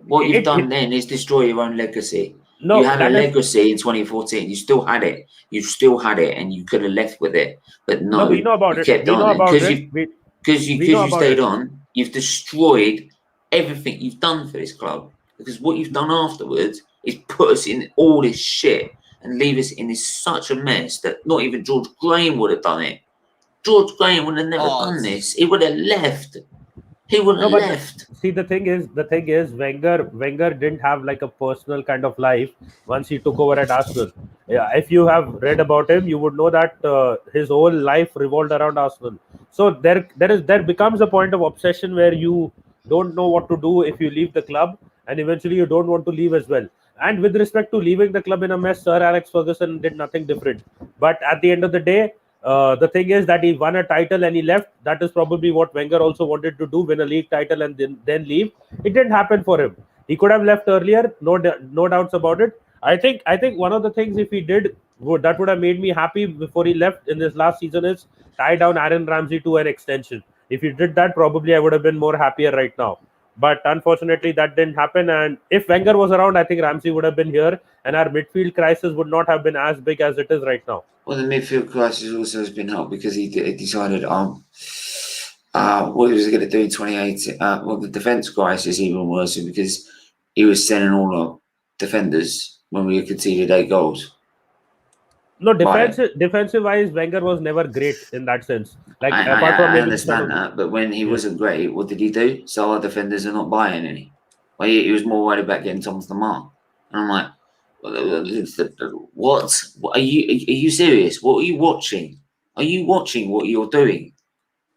What you've done then is destroy your own legacy. No, you had a legacy in 2014. You still had it. And you could have left with it. But no, we know about it. Because you stayed on. You've destroyed everything you've done for this club. Because what you've done afterwards is put us in all this shit and leave us in such a mess that not even George Graham would have done it. George Graham would have never done this. He would have left. He wouldn't have left. See, the thing is, Wenger didn't have like a personal kind of life once he took over at Arsenal. Yeah, if you have read about him, you would know that his whole life revolved around Arsenal. So there becomes a point of obsession where you don't know what to do if you leave the club, and eventually you don't want to leave as well. And with respect to leaving the club in a mess, Sir Alex Ferguson did nothing different. But at the end of the day, the thing is that he won a title and he left. That is probably what Wenger also wanted to do: win a league title and then leave. It didn't happen for him. He could have left earlier, no doubts about it. I think one of the things, if he did, that would have made me happy before he left in this last season, is tie down Aaron Ramsey to an extension. If he did that, probably I would have been more happier right now. But unfortunately, that didn't happen. And if Wenger was around, I think Ramsey would have been here, and our midfield crisis would not have been as big as it is right now. Well, the midfield crisis also has been helped because he decided what he was going to do in 2018. Well, the defence crisis even worse because he was sending all our defenders when we conceded 8 goals. No, defensive wise, Wenger was never great in that sense. Like apart from I understand that, but when he wasn't great, what did he do? So our defenders are not buying any. Well, he was more worried about getting Thomas the mark, and I'm like, what? Are you serious? What are you watching? Are you watching what you're doing?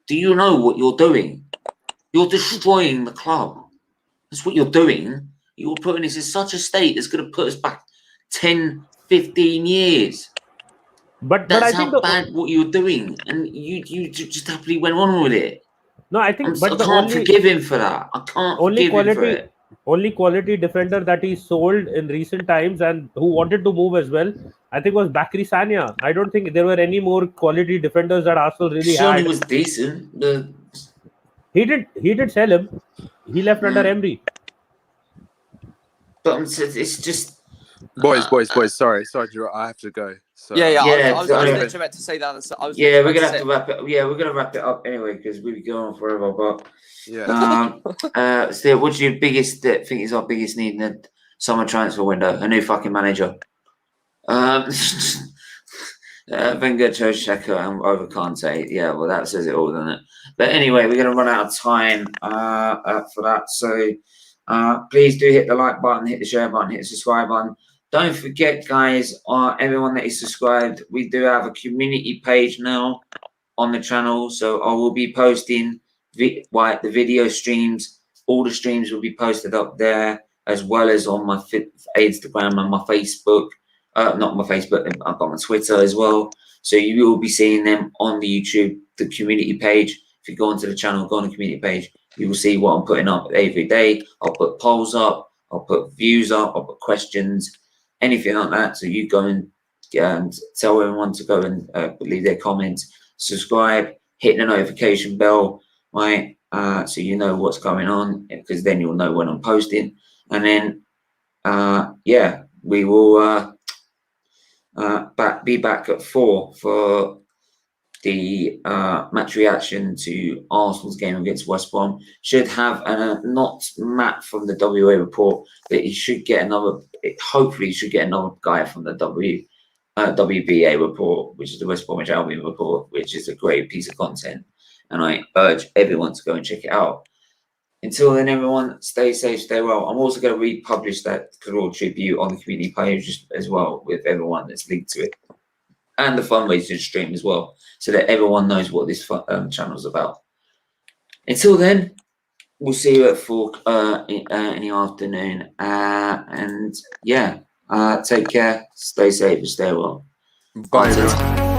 Do you know what you're doing? You're destroying the club. That's what you're doing. You're putting us in such a state that's going to put us back 10, 15 years. But that's I think how bad what you're doing, and you just happily went on with it. No, I think, I can't forgive him for that. I can't forgive him for it. Only quality defender that he sold in recent times and who wanted to move as well, I think, was Bakary Sagna. I don't think there were any more quality defenders that Arsenal really had. He was decent. He did sell him. He left under Emery. But it's just. Boys. Sorry, Drew. I have to go. So, I was literally about to say that. We're gonna have to wrap it. Yeah, we're gonna wrap it up anyway because we've been going on forever. But Steve, what's your biggest think is our biggest need in the summer transfer window? A new fucking manager. Wenger chose Xhaka and over Kante. Yeah, well that says it all, doesn't it? But anyway, we're gonna run out of time for that. So please do hit the like button, hit the share button, hit the subscribe button. Don't forget, guys, everyone that is subscribed, we do have a community page now on the channel. So I will be posting the video streams. All the streams will be posted up there, as well as on my Instagram and my Facebook. Not my Facebook, I've got my Twitter as well. So you will be seeing them on the YouTube, the community page. If you go onto the channel, go on the community page, you will see what I'm putting up every day. I'll put polls up, I'll put views up, I'll put questions, anything like that. So you go and tell everyone to go and leave their comments, subscribe, hit the notification bell, right? So you know what's going on, because then you'll know when I'm posting. And then, we will be back at 4 for the match reaction to Arsenal's game against West Brom. Should have not Matt from the WA report, but he should get another. Hopefully, he should get another guy from the WBA report, which is the West Bromwich Albion report, which is a great piece of content, and I urge everyone to go and check it out. Until then, everyone, stay safe, stay well. I'm also going to republish that Carol tribute on the community page as well, with everyone that's linked to it, and the fundraising stream as well, so that everyone knows what this channel is about. Until then, we'll see you at 4 in the afternoon. And take care, stay safe, and stay well. Bye.